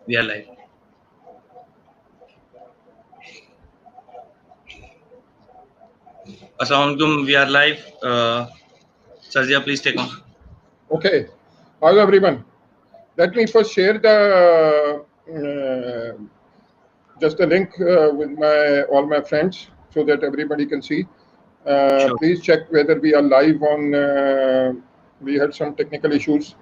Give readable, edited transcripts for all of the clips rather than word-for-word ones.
We are live. Assalamualaikum. We are live. Sazia, please take on. Okay. Hello, everyone. Let me first share the just a link with all my friends so that everybody can see. Sure. Please check whether we are live on. We had some technical issues.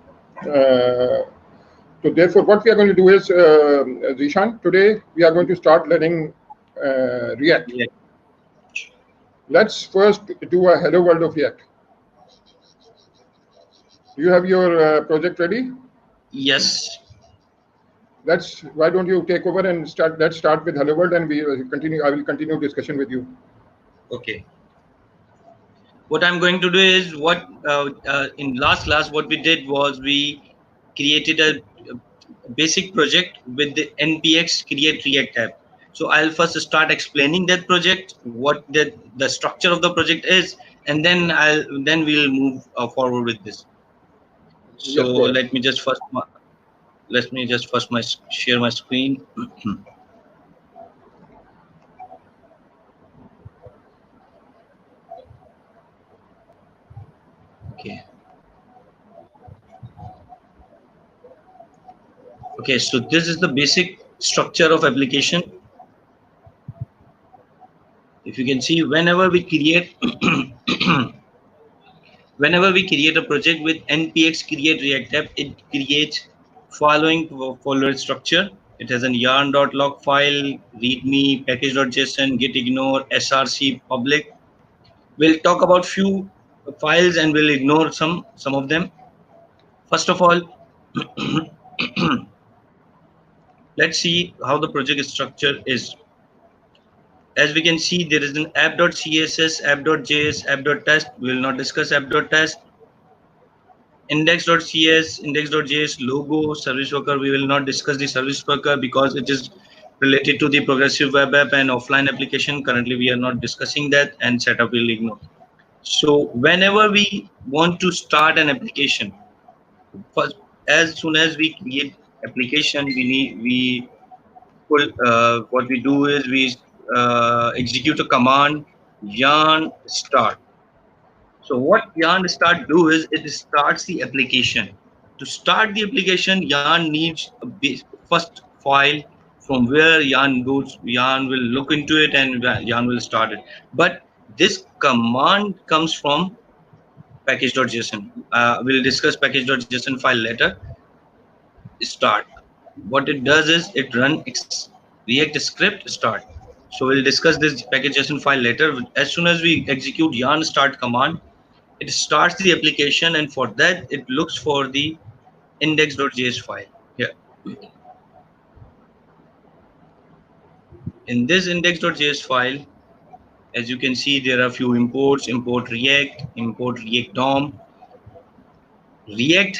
So therefore, what we are going to do is, Zishan, today we are going to start learning React. Yeah. Let's first do a hello world of React. Do you have your project ready? Yes. Why don't you take over and start? Let's start with hello world, and we will continue. I will continue discussion with you. Okay. What I'm going to do is what in last class what we did was we created a basic project with the npx create react app. So I'll first start explaining that project, what the structure of the project is, and then we'll move forward with this. So Yes, let me just first share my screen. Okay. Okay, so this is the basic structure of application. If you can see, whenever we create a project with npx create react app, it creates following folder structure. It has a yarn.log file, readme, package.json, git ignore, src public. We'll talk about few files and we'll ignore some of them. First of all, let's see how the project structure is. As we can see, there is an app.css, app.js, app.test. We will not discuss app.test. Index.cs, index.js, logo, service worker. We will not discuss the service worker because it is related to the progressive web app and offline application. Currently, we are not discussing that, and setup will ignore. So whenever we want to start an application, first, as soon as we create application, what we do is we execute a command yarn start. So what yarn start do is it starts the application. To start the application, yarn needs a first file from where yarn goes. Yarn will look into it and yarn will start it. But this command comes from package.json. We'll discuss package.json file later. Start. What it does is it runs React script start. So we'll discuss this package.json file later. As soon as we execute yarn start command, it starts the application, and for that it looks for the index.js file here. In this index.js file, as you can see, there are a few imports: import React DOM. React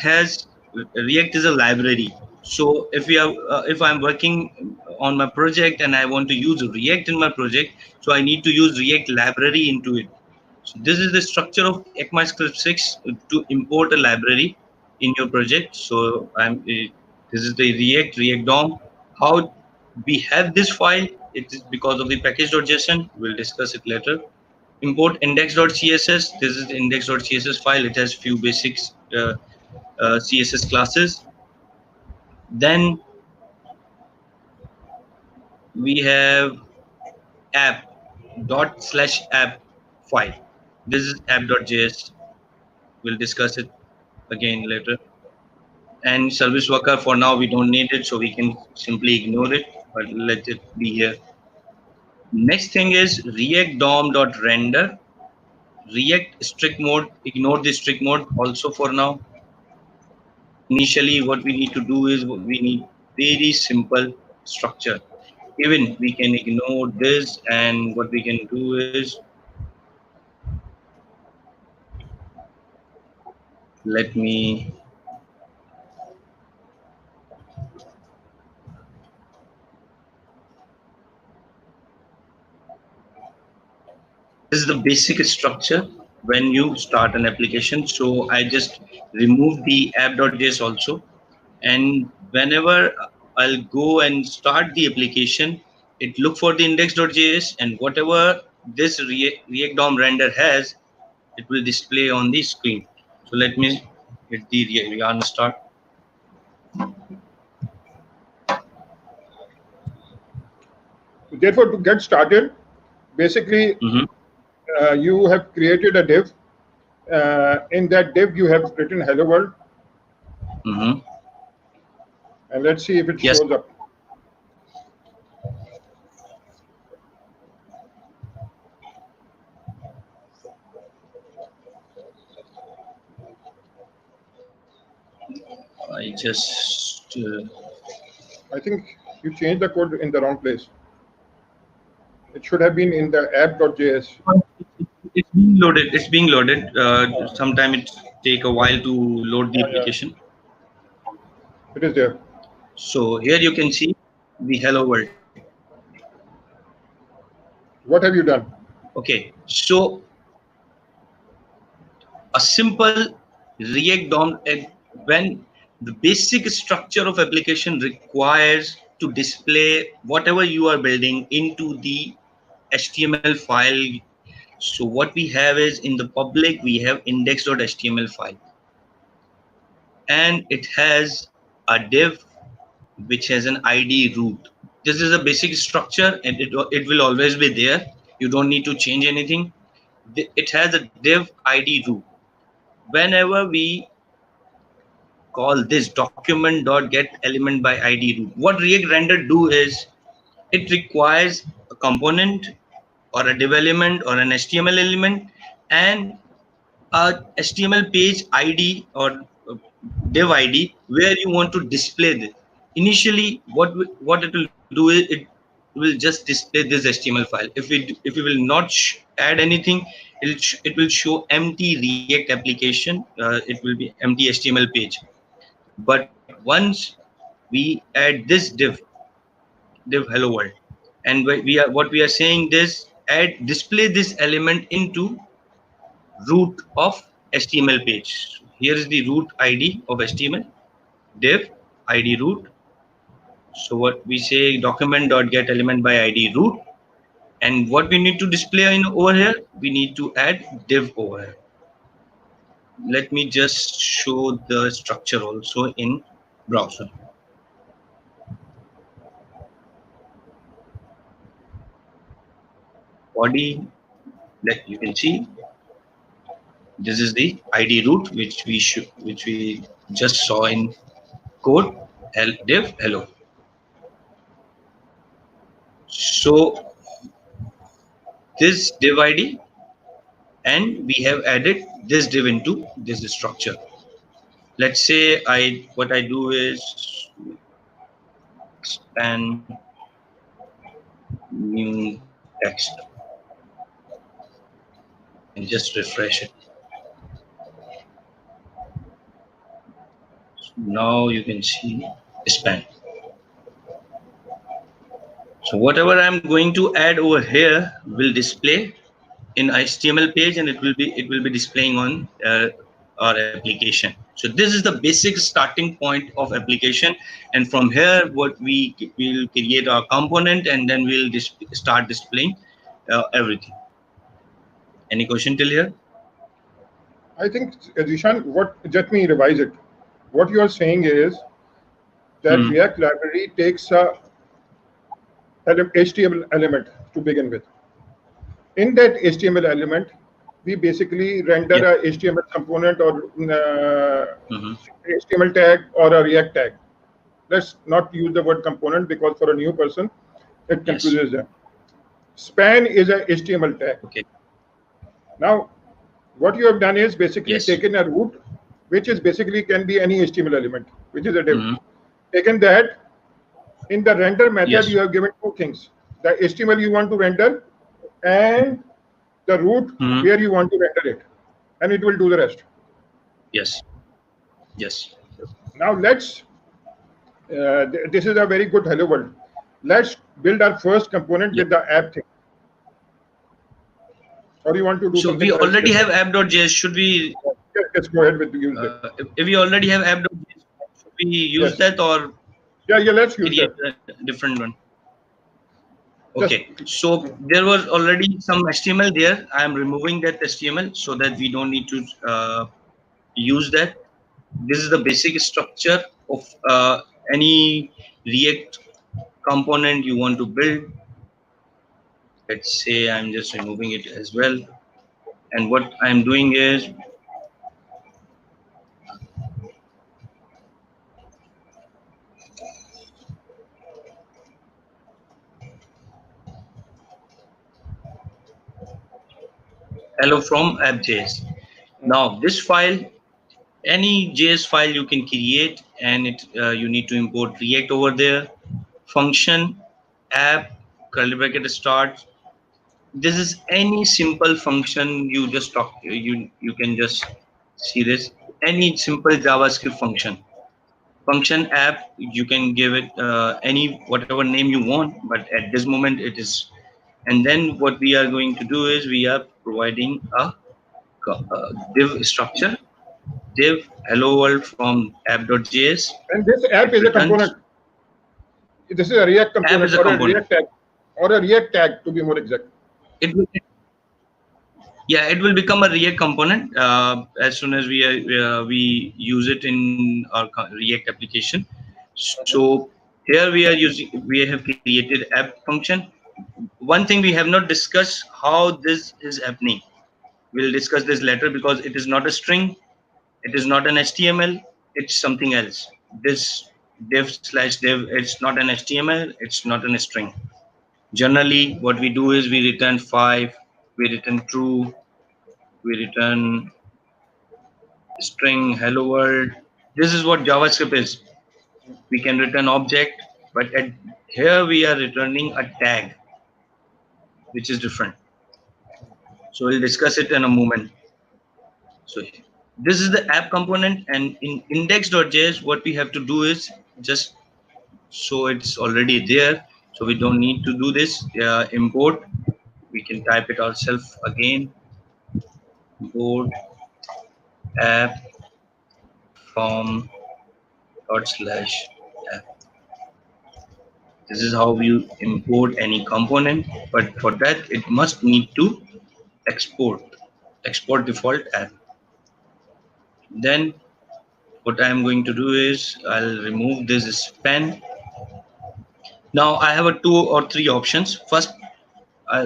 is a library. So if I'm working on my project and I want to use React in my project, so I need to use React library into it. So this is the structure of ECMAScript 6 to import a library in your project. So this is the React DOM. How we have this file? It is because of the package.json. We'll discuss it later. Import index.css. This is the index.css file. It has few basics CSS classes. Then we have app./app file. This is app.js. We'll discuss it again later. And service worker, for now we don't need it, so we can simply ignore it, but let it be here. Next thing is React DOM.render. React strict mode, ignore the strict mode also for now. Initially, what we need to do is we need very simple structure. Even we can ignore this, and what we can do is, let me this is the basic structure when you start an application. So I just remove the app.js also, and whenever I'll go and start the application. It look for the index.js, and whatever this React DOM render has, it will display on the screen. So let me hit the yarn start. Therefore, to get started, basically, Mm-hmm. you have created a div. In that div, you have written hello world, Mm-hmm. and let's see if it Yes. shows up. I just I think you changed the code in the wrong place. It should have been in the app.js. it's being loaded. It's being loaded. Sometime it take a while to load the Yeah, application. it is there. So here you can see the hello world. What have you done? Okay, so a simple React DOM, when the basic structure of application requires to display whatever you are building into the HTML file. So what we have is in the public, we have index.html file, and it has a div which has an ID root. This is a basic structure, and it will always be there. You don't need to change anything. It has a div ID root. Whenever we call this document.get element by ID root, what React render do is it requires a component or a div element or an HTML element and a HTML page ID or div ID where you want to display this. Initially, what it will do is it will just display this HTML file. If we will not add anything, it will show empty React application. It will be empty HTML page. But once we add this div hello world, and we are saying this add display this element into root of HTML page. Here is the root ID of HTML div ID root. So what we say document.get element by ID root, and what we need to display in over here, we need to add div over here. Let me just show the structure also in browser. Body, that you can see this is the ID root which we just saw in code div hello. So this div ID, and we have added this div into this structure. Let's say what I do is span new text and just refresh it. Now you can see span. So whatever I'm going to add over here will display in HTML page, and it will be displaying on our application. So this is the basic starting point of application, and from here what we will create our component, and then we'll start displaying everything. Any question till here? I think, Zishan, let me revise it. What you are saying is that React library takes a HTML element to begin with. In that HTML element, we basically render Yeah. a HTML component or HTML tag or a React tag. Let's not use the word component because for a new person, it confuses them. Span is a HTML tag. Okay. Now, what you have done is basically Yes. taken a root, which is basically can be any HTML element, which is a div. Taken that, in the render method, Yes. you have given two things: the HTML you want to render and the root where you want to render it, and it will do the rest. Yes. Yes. Now let's. This is a very good hello world. Let's build our first component with the app thing. Or you want to do So something we else already with have that? app.js. Should we? Let's go ahead with use it. If we already have app.js, should we use Yes. that or? Yeah, let's use create that. a different one. Just Okay, so there was already some HTML there. I am removing that HTML so that we don't need to use that. This is the basic structure of any React component you want to build. Let's say I'm just removing it as well. And what I'm doing is, hello from app.js. Now this file, any JS file you can create, and you need to import React over there. Function, app, curly bracket start. This is any simple function you just talk. You can just see this. Any simple JavaScript function. Function app, you can give it any whatever name you want, but at this moment it is. And then what we are going to do is we are providing a div structure, div hello world from app.js and this it app is a returns. component. This is a React App component is a component. or a React tag to be more exact. It will, yeah, it will become a React component as soon as we use it in our React application. So here we have created app function. One thing we have not discussed how this is happening. We'll discuss this later because it is not a string, it is not an HTML, it's something else. This div/div, it's not an HTML, it's not an string. Generally, what we do is we return 5, we return true, we return string hello world. This is what JavaScript is. We can return object, but here we are returning a tag, which is different. So we'll discuss it in a moment. So this is the app component, and in index.js, what we have to do is just so it's already there. So we don't need to do this import. We can type it ourselves again. Import app from /app. This is how you import any component, but for that it must need to export default app. Then what I am going to do is I'll remove this span. Now I have a 2 or 3 options. First,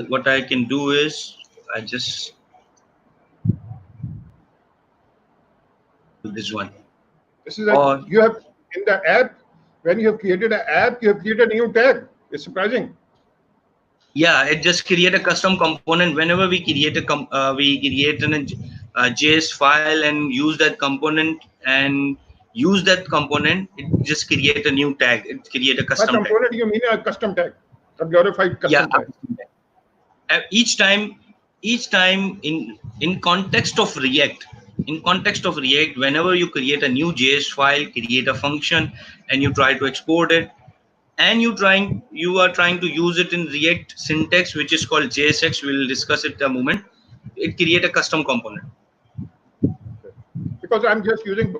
what I can do is I just do this one. This is a Or you have in the app when you have created an app, you have created a new tag. It's surprising. yeah, it just create a custom component. Whenever we create we create a JS file and use that component and use that component, it just create a new tag. It create a By custom tag. component, you mean a custom tag, a glorified Yeah, custom tag. each time in context of React, whenever you create a new JS file, create a function, and you try to export it, and you are trying to use it in React syntax, which is called JSX. We'll discuss it in a moment. It create a custom component. Because I'm just using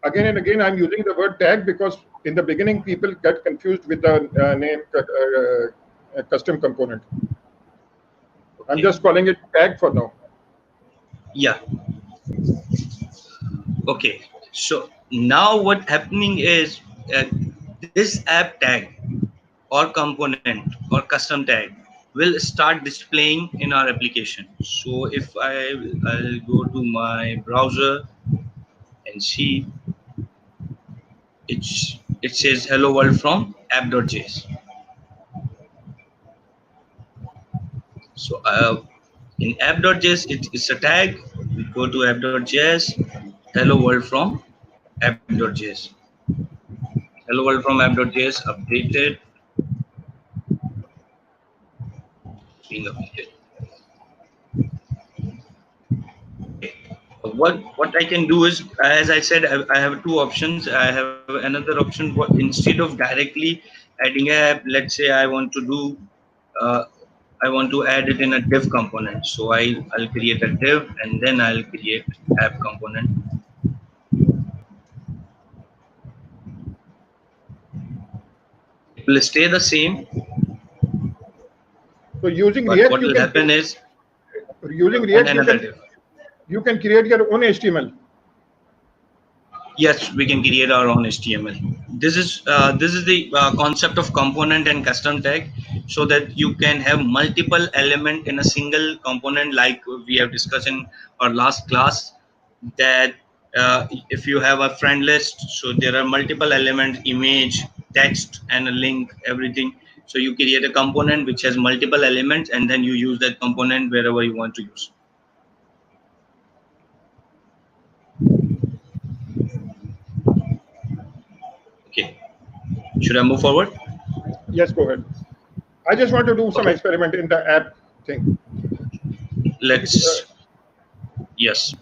again and again. I'm using the word tag because in the beginning people get confused with the name custom component. I'm Okay. just calling it tag for now. Yeah. Okay. So now what happening is this app tag or component or custom tag will start displaying in our application. So if I'll go to my browser and see, it says hello world from app.js. So in app.js it's a tag. We go to app.js, hello world from app.js. Hello world from app.js updated, being updated. Okay. What I can do is, as I said, I have 2 options. I have another option. What instead of directly adding a app, let's say I want to do, uh, I want to add it in a div component. So I'll create a div and then I'll create app component. will stay the same, So using but React, what will happen is on another div. you can create your own HTML. Yes, we can create our own HTML. This is the concept of component and custom tag, so that you can have multiple element in a single component, like we have discussed in our last class. That if you have a friend list, so there are multiple elements, image, text, and a link, everything. So you create a component which has multiple elements, and then you use that component wherever you want to use. Okay, should I move forward? Yes, go ahead. I just want to do some Okay, experiment in the app thing. let's. Yes.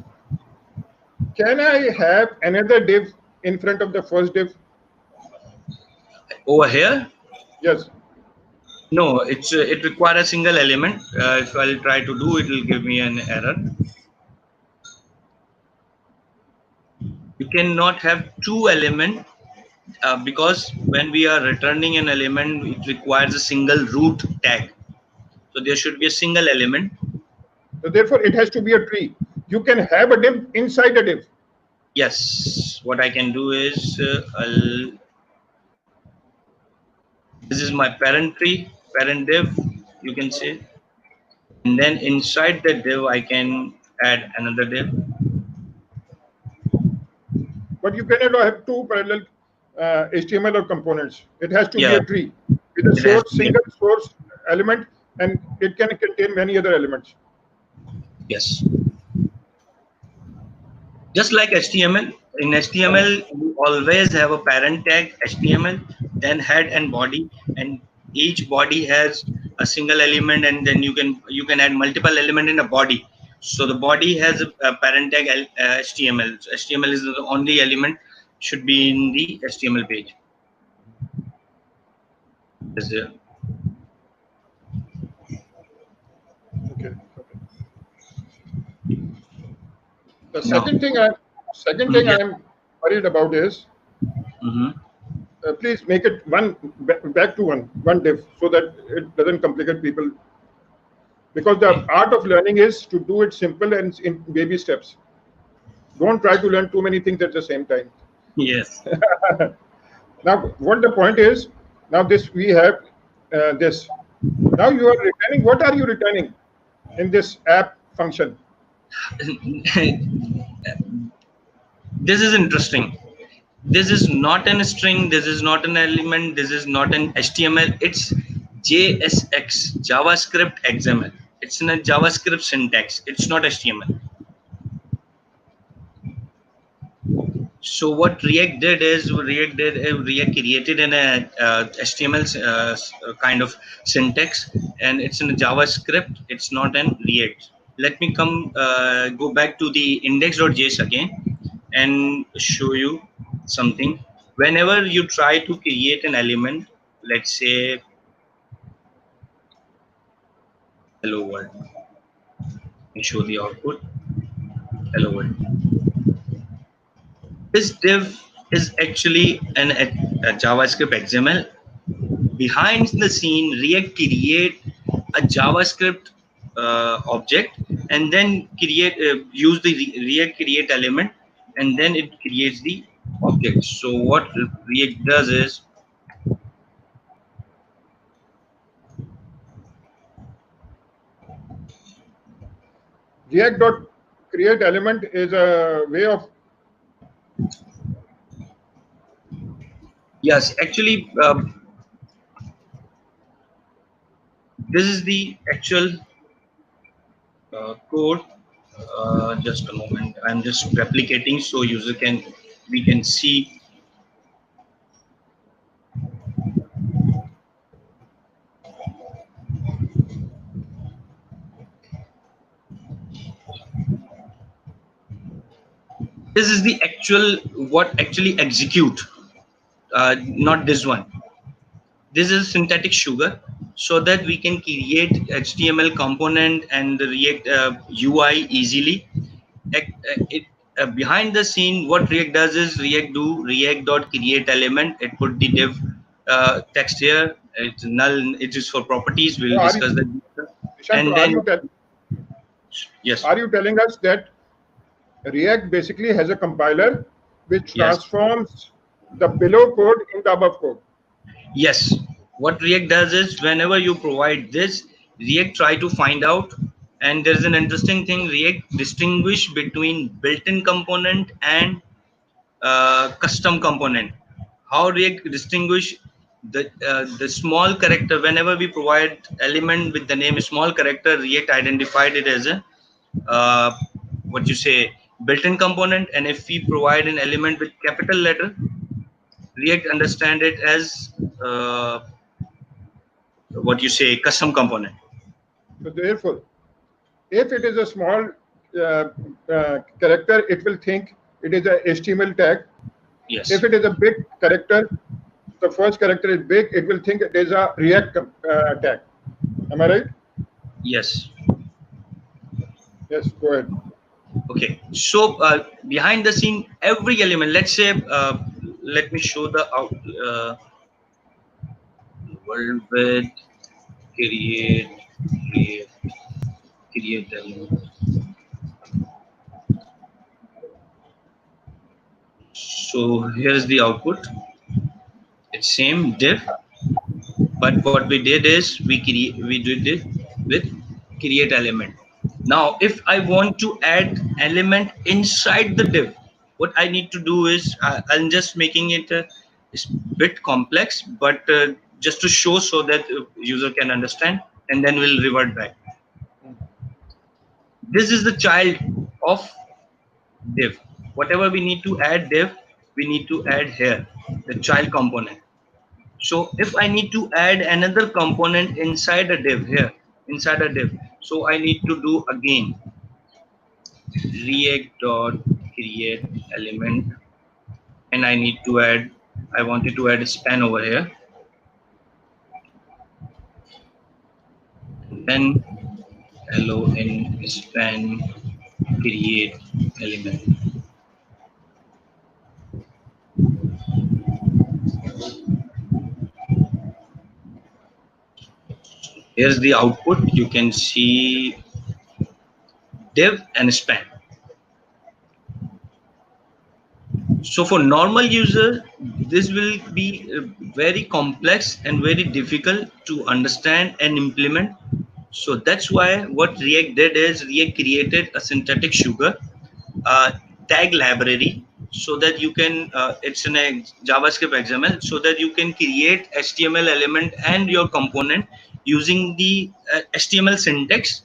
Can I have another div in front of the first div? Over here, Yes. no, it requires a single element. If I'll try to do, it will give me an error. You cannot have two element, because when we are returning an element, it requires a single root tag. So there should be a single element. So therefore, it has to be a tree. You can have a div inside a div. Yes, what I can do is this is my parent tree, parent div, you can say, and then inside the div I can add another div. But you cannot have two parallel HTML or components. It has to be Yeah, a tree with a it has source, to be. single source element, and it can contain many other elements. Yes. Just like HTML, in HTML you always have a parent tag HTML, then head and body, and each body has a single element, and then you can add multiple element in a body. So the body has a parent tag HTML. So HTML is the only element should be in the HTML page. Is there? Okay. The Now, second thing yes. I'm worried about is Mm-hmm. please make it back to one div so that it doesn't complicate people. Because the Okay. art of learning is to do it simple and in baby steps. Don't try to learn too many things at the same time. Yes. Now, what the point is, now this we have this. Now you are returning. What are you returning in this app function? This is interesting. This is not an string, this is not an element, this is not an HTML, it's JSX, JavaScript XML. It's in a JavaScript syntax, it's not HTML. So what React did is React created an HTML kind of syntax, and it's in a JavaScript, it's not an React. Let me go back to the index.js again and show you something. Whenever you try to create an element, let's say hello world, and show the output hello world. This div is actually a JavaScript XML. Behind the scene, React create a JavaScript object, and then use the React create element, and then it creates the object. So what React does is, React dot create element is a way of yes, actually, this is the actual code. Just a moment, I'm just replicating so we can see. This is the actual what actually execute, not this one. This is synthetic sugar, so that we can create HTML component and the React UI easily. Behind the scene, what React does is React dot create element. It put the div text here. It's null. It is for properties. So We'll discuss that. Ishan, so And then yes, are you telling us that React basically has a compiler which yes, transforms the below code in the above code? yes. What React does is whenever you provide this, React try to find out. And there's an interesting thing. React distinguish between built-in component and custom component. How React distinguish the small character? Whenever we provide element with the name small character, React identified it as a uh, what you say built-in component, and if we provide an element with capital letter, React understand it as what you say custom component. So therefore, if it is a small character, it will think it is a HTML tag. Yes, If it is a big character, the first character is big, it will think it is a React tag. Am I right? yes. Yes, go ahead. Okay, so behind the scene, every element, let's say, let me show the out world with create, create, create element. So here's the output. It's same div, but what we did is we did it with create element. Now, if I want to add element inside the div, what I need to do is I'm just making it it's bit complex, but just to show so that user can understand, and then we'll revert back. This is the child of div. Whatever we need to add div, we need to add here the child component. So if I need to add another component inside a div here, inside a div, so I need to do again react dot create element, and I need to add, I wanted to add a span over here, and then hello in span create element. Here's the output. You can see div and span. So for normal user, this will be very complex and very difficult to understand and implement. So that's why what React did is React created a synthetic sugar tag library, so that you can it's in a JavaScript XML, so that you can create HTML element and your component using the HTML syntax,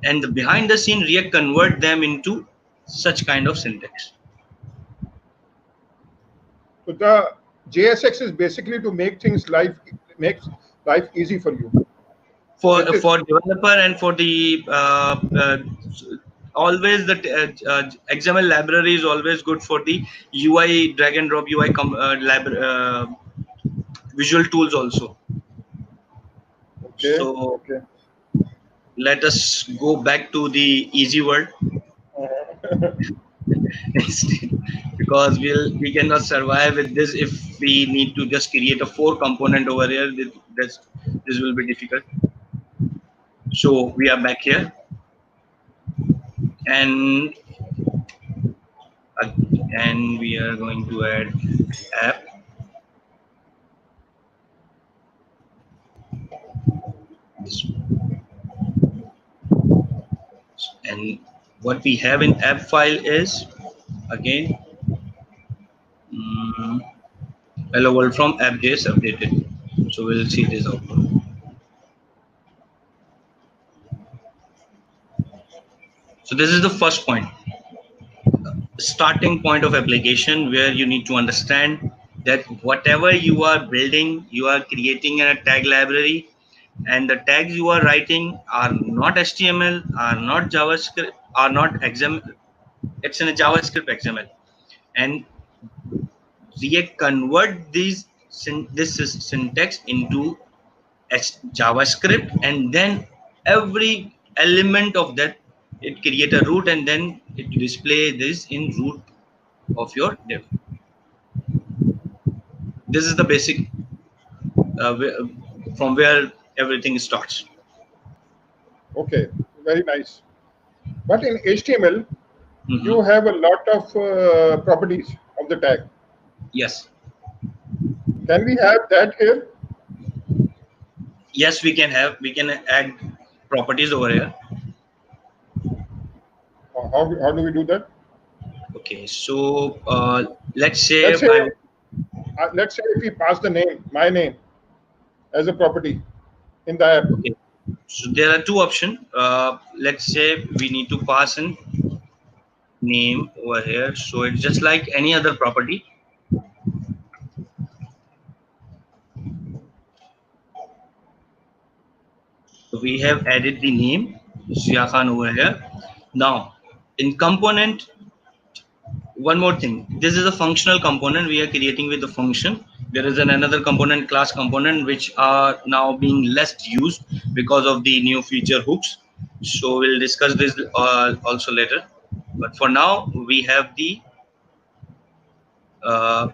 and the behind the scene React convert them into such kind of syntax. So the JSX is basically to make things makes life easy for you. Is it? For developer and for the always the XML library is always good for the UI drag and drop UI visual tools also. Okay. So Okay. let us go back to the easy word because we cannot survive with this if we need to just create a 4 component over here. This will be difficult. So we are back here, and and we are going to add app. And what we have in app file is again hello world from app.js updated. So we'll see this output. So this is the first point, starting point of application, where you need to understand that whatever you are building, you are creating a tag library, and the tags you are writing are not HTML, are not JavaScript, are not XML. It's in a JavaScript XML, and React convert this syntax into JavaScript, and then every element of that it create a root, and then it display this in root of your div. This is the basic from where everything starts. Okay, very nice. But in HTML, Hmm. you have a lot of properties of the tag. Yes, Can we have that here? yes, we can add properties over here. How do we do that? Okay, so let's say Let's say I let's say if we pass the name, my name, as a property in the app. okay. So there are two options. Let's say we need to pass in name over here. So it's just like any other property. So we have added the name Zia Khan over here. Now in component, one more thing, this is a functional component we are creating with the function. There is another component, class component, which are now being less used because of the new feature hooks. So we'll discuss this also later, but for now we have the uh,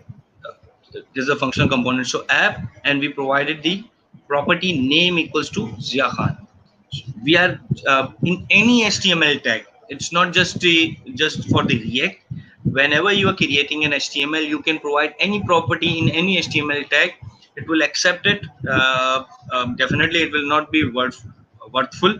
this is a function component, so app, and we provided the property name equals to Zia Khan. We are in any HTML tag. It's not just for the React. Whenever you are creating an HTML, you can provide any property in any HTML tag. It will accept it. Definitely it will not be worthful,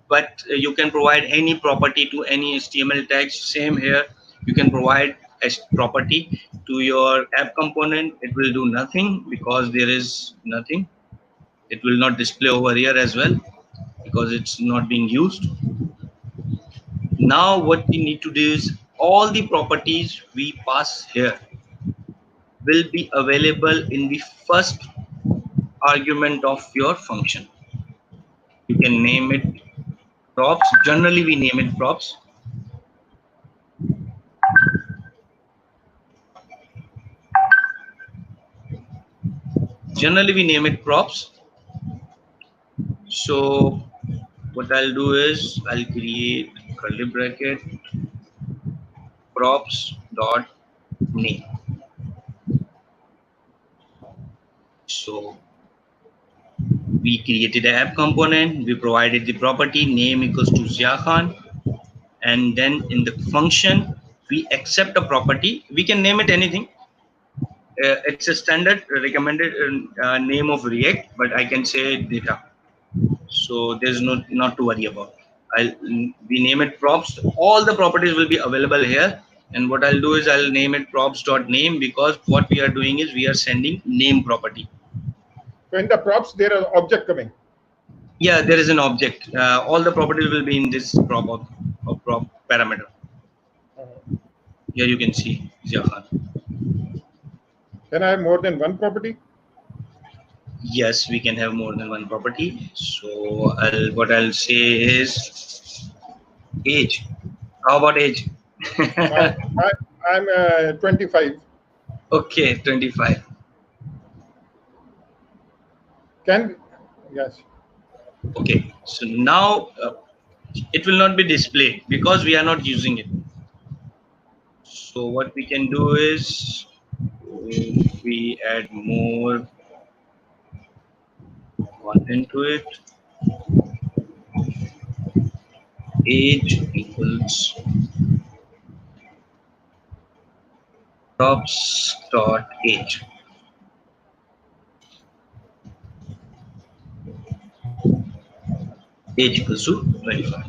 but you can provide any property to any HTML tags. Same here, you can provide a property to your app component. It will do nothing because there is nothing. It will not display over here as well because it's not being used. Now what we need to do is all the properties we pass here will be available in the first argument of your function. You can name it props. Generally we name it props. Generally we name it props. So what I'll do is I'll create curly bracket props dot name. So we created an app component, we provided the property name equals to Zia Khan, and then in the function we accept a property. We can name it anything. It's a standard recommended name of React, but I can say data. So there's not to worry about. We name it props. All the properties will be available here. And what I'll do is I'll name it props.name, because what we are doing is we are sending name property. So in the props, there are object coming. Yeah, there is an object. All the properties will be in this prop parameter. Here you can see Zia Khan. Can I have more than one property? Yes, we can have more than one property. So what I'll say is age. How about age? I'm 25. Okay, 25. Can yes. Okay, so now it will not be displayed because we are not using it. So what we can do is we add more content to it. Age equals props dot age. Age equals to 25.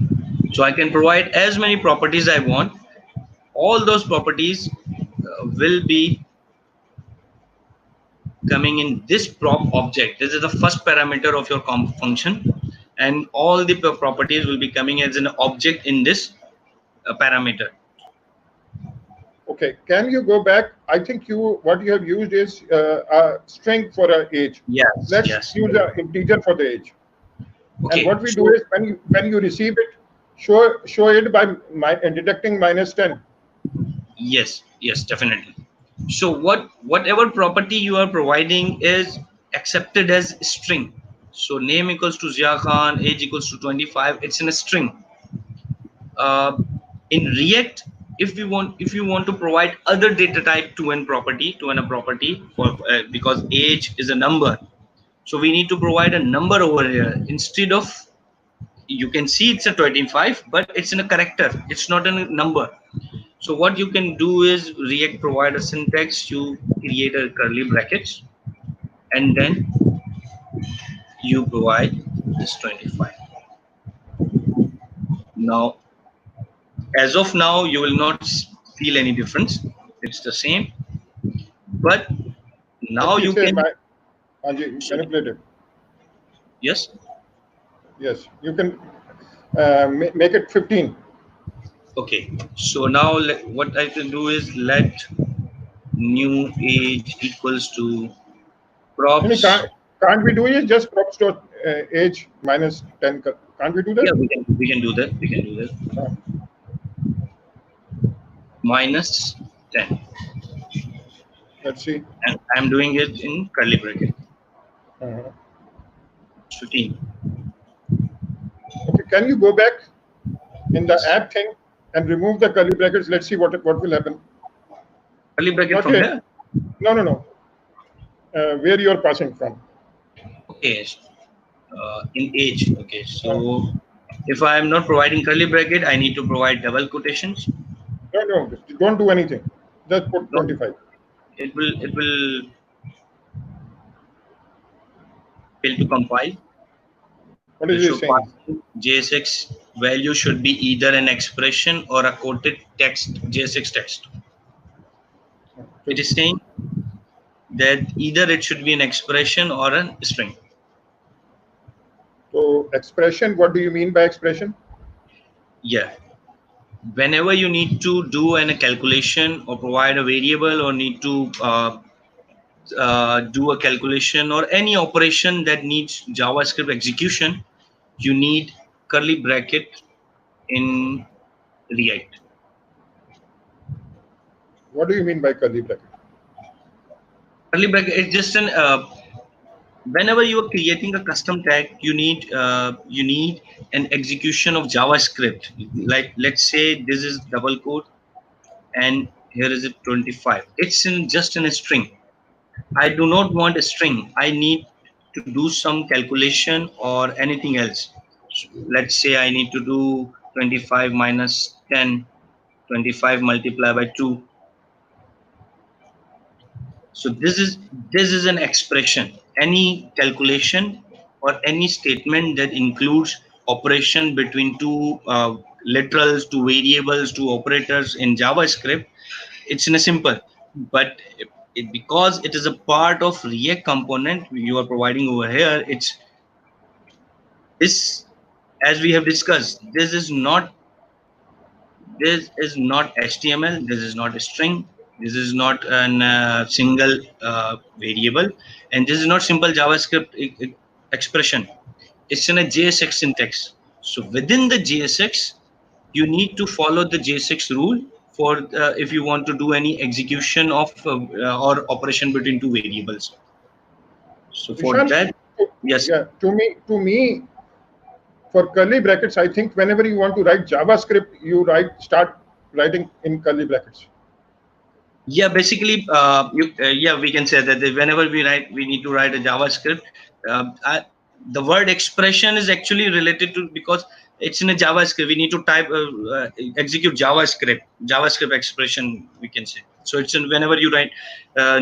So I can provide as many properties I want. All those properties will be coming in this prop object. This is the first parameter of your function, and all the properties will be coming as an object in this parameter. Okay. Can you go back? I think what you have used is a string for a age. Yes, Let's yes. use an integer for the age. And Okay, what we do so is when you receive it, show it by deducting -10. yes, definitely. So whatever property you are providing is accepted as string. So name equals to Zia Khan, age equals to 25. It's in a string. uh, in React, if you want to provide other data type to an property for because age is a number, So we need to provide a number over here. Instead of, you can see it's a 25, but it's in a character. It's not a number. So what you can do is React provide a syntax. You create a curly brackets, and then you provide this 25. Now, as of now, you will not feel any difference. It's the same, but Let now me you say can. my manipulative. Yes. Yes, you can make it 15. Okay. So now what I can do is let new age equals to And props. can't we do it just props dot age minus 10? Can't we do that? Yeah, we can do that. We can do that. Uh, Minus 10, let's see. and I'm doing it in curly bracket. Uh, 15. okay, can you go back in the Yes. app thing and remove the curly brackets? Let's see what will happen. Curly bracket Not from here. here. No. Where you are passing from? Okay. In age. Okay. Uh, So if I am not providing curly bracket, I need to provide double quotations. no, don't do anything. Just put No, 25. it will fail to compile. What It is it should saying? pass. JSX value should be either an expression or a quoted text, JSX text. It is saying that either it should be an expression or a string. So expression. What do you mean by expression? Yeah. Whenever you need to do a calculation or provide a variable or need to do a calculation or any operation that needs JavaScript execution, you need curly bracket in React. What do you mean by curly bracket? Curly bracket is just an whenever you are creating a custom tag, you need an execution of JavaScript. Like let's say this is double quote and here is it 25. It's in just in a string. I do not want a string. I need to do some calculation or anything else. Let's say I need to do 25 minus 10, 25 multiplied by 2. So this is an expression. Any calculation or any statement that includes operation between two literals, two variables, two operators in JavaScript, it's in a simple. But because it is a part of React component you are providing over here, it's this, as we have discussed. This is not HTML. This is not a string. This is not an single variable, and this is not simple JavaScript expression. It's in a JSX syntax. So within the JSX, you need to follow the JSX rule for if you want to do any execution of or operation between two variables. So for Ishan, that, yes, yeah, to me, for curly brackets, I think whenever you want to write JavaScript, you start writing in curly brackets. yeah, basically, yeah, we can say that whenever we need to write a JavaScript. The word expression is actually related to, because it's in a JavaScript. We need to type execute JavaScript expression, we can say. So it's in, whenever you write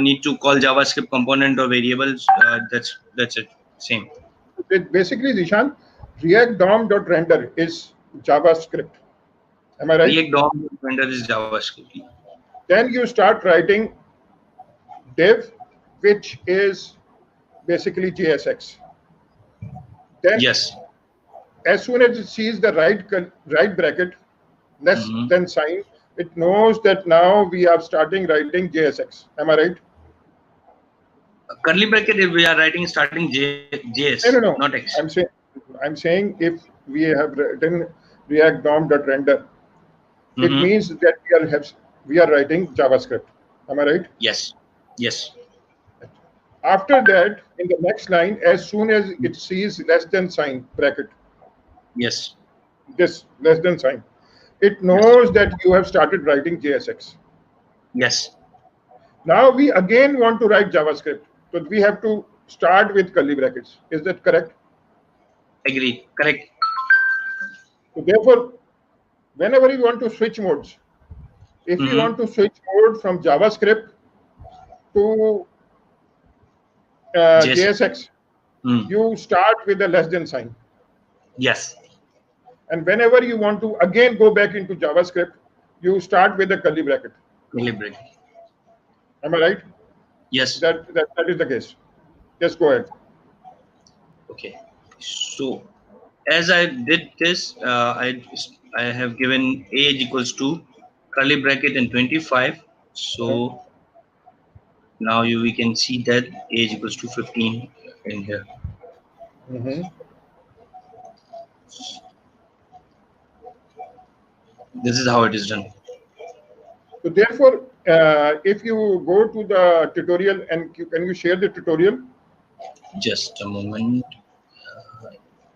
need to call JavaScript component or variables. That's it. Same. Basically, Zishan, React DOM.render is JavaScript. Am I right? React DOM render is JavaScript. Then you start writing div, which is basically JSX. Then, Yes. as soon as it sees the right bracket, less Mhm. than sign, it knows that now we are starting writing JSX. Am I right? Curly bracket, if we are writing starting JS, No. not X. I'm saying if we have written React DOM.render, it Mm-hmm. means that we are writing JavaScript. Am I right? Yes. Yes. After that, in the next line, as soon as it sees less than sign bracket, Yes. this less than sign, it Yes. knows that you have started writing JSX. Yes. Now we again want to write JavaScript. So we have to start with curly brackets. Is that correct? Agree. Correct. So therefore, whenever you want to switch modes, if you want to switch mode from JavaScript to JSX. JSX, you start with a less than sign. Yes. And whenever you want to again go back into JavaScript, you start with a curly bracket. Curly bracket. Am I right? Yes. That is the case. Just go ahead. Okay. So as I did this, I have given age equals to curly bracket and 25. So now we can see that age equals to 15 in here. This is how it is done. So therefore, if you go to the tutorial, and can you share the tutorial? Just a moment.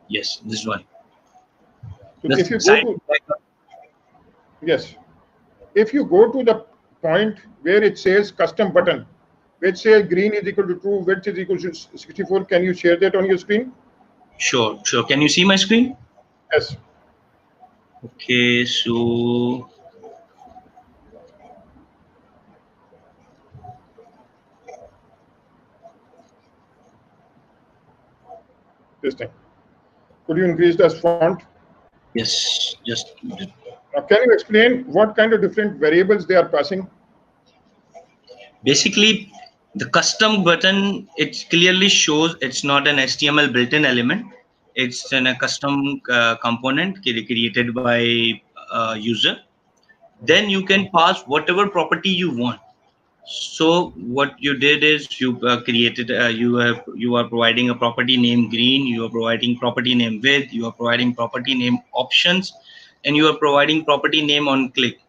Yes, this one. So if you go to yes, if you go to the point where it says custom button, which says green is equal to true, width is equal to 64, can you share that on your screen? Sure. Can you see my screen? Yes. Okay, so This thing. Could you increase the font? yes, just Now, can you explain what kind of different variables they are passing? basically the custom button, it clearly shows it's not an HTML built-in element. It's a custom component created by user. Then you can pass whatever property you want. So what you did is you created you are providing a property name green, you are providing property name width, you are providing property name options, and you are providing property name on click.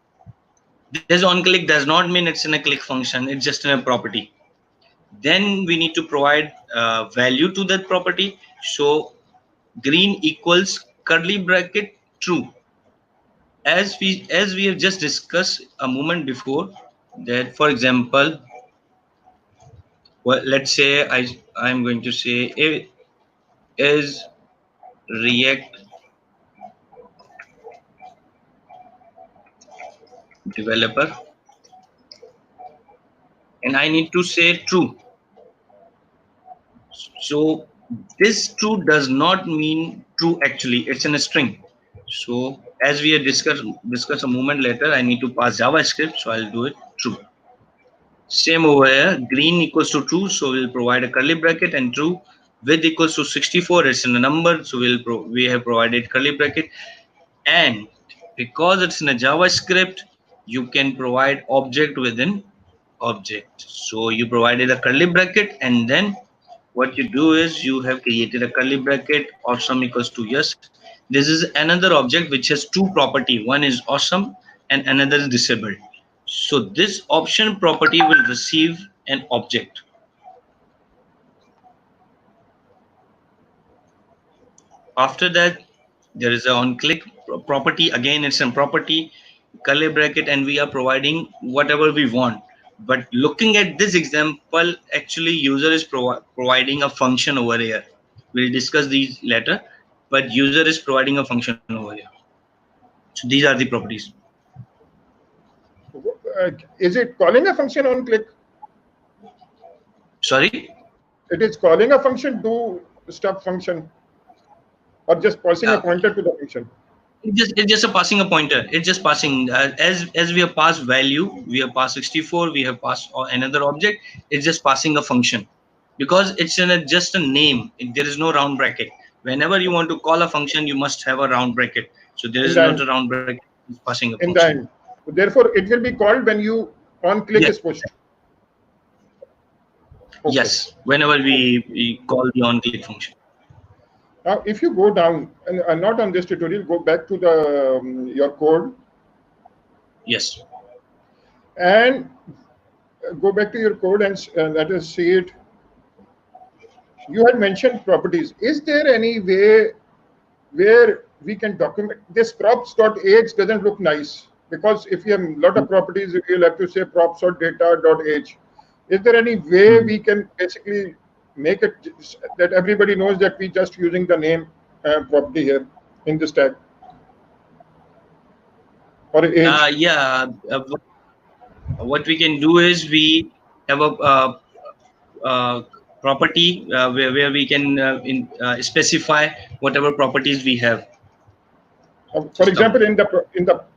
This on click does not mean it's in a click function, it's just in a property. Then we need to provide value to that property. So green equals curly bracket true. As we have just discussed a moment before, that for example, well, let's say I'm going to say is React developer, and I need to say true. So this true does not mean true, actually it's in a string. So as we had discuss a moment later, I need to pass JavaScript, so I'll do it true. Same over here, green equals to true, so we'll provide a curly bracket, and true. Width equals to 64, it's in a number, so we have provided curly bracket. And because it's in a JavaScript, you can provide object within object. So you provided a curly bracket, and then what you do is you have created a curly bracket, awesome equals to yes. This is another object which has two property. One is awesome and another is disabled. So this option property will receive an object. After that, there is a on click property. Again, it's a property, curly bracket, and we are providing whatever we want. But looking at this example, actually user is providing a function over here. We'll discuss these later, but user is providing a function over here. So these are the properties. Is it calling a function on click? Sorry? It is calling a function do stuff function, or just passing a pointer to the function? It's just a passing a pointer. It's just passing as we have passed value, we have passed 64, we have passed another object. It's just passing a function because it's in just a name. There is no round bracket. Whenever you want to call a function, you must have a round bracket. So there is not a round bracket. It's passing a function. In the end. Therefore, it will be called when you on click is pushed. Okay. Yes, whenever we call the on click function. Now, if you go down, and not on this tutorial, go back to the your code. Yes. And go back to your code and let us see it. You had mentioned properties. Is there any way where we can document this? Props.age doesn't look nice, because if you have a lot of properties, you'll have to say props.data.age. Is there any way we can basically make it that everybody knows that we just using the name property here in this tag or age? Yeah. What we can do is we have a property where we can specify whatever properties we have. For System. example,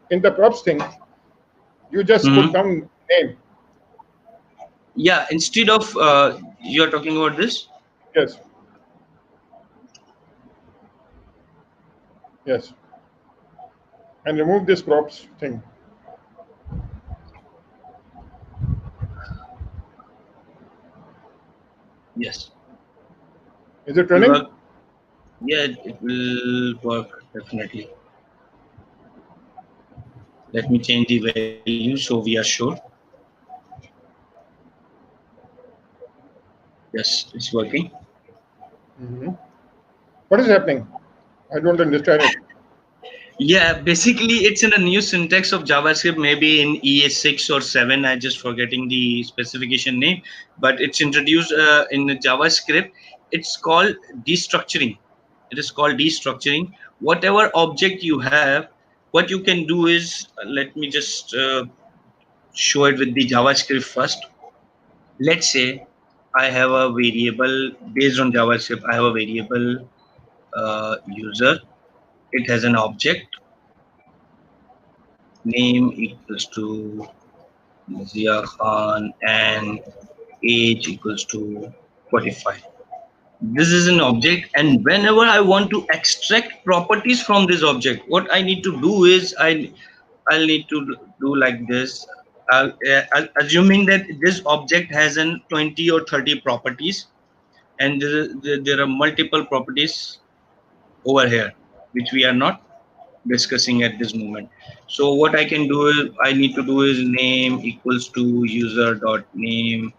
in the props thing, you just put down name. Yeah, instead of you're talking about this. Yes. Yes. And remove this props thing. Yes. Is it running? Yeah, it will work definitely. Let me change the value so we are sure. Yes, it's working. What is happening? I don't understand it. Yeah, basically it's in a new syntax of JavaScript, maybe in ES6 or 7. I just forgetting the specification name, but it's introduced in the JavaScript. It's called destructuring. It is called destructuring. Whatever object you have, what you can do is, let me just show it with the JavaScript first. Let's say I have a variable based on JavaScript. I have a variable user. It has an object name equals to Zia Khan and age equals to 45. This is an object, and whenever I want to extract properties from this object, what I need to do is I'll need to do like this. Assuming that this object has an 20 or 30 properties, and there are multiple properties over here which we are not discussing at this moment. So what I can do is I need to do is name equals to user dot name.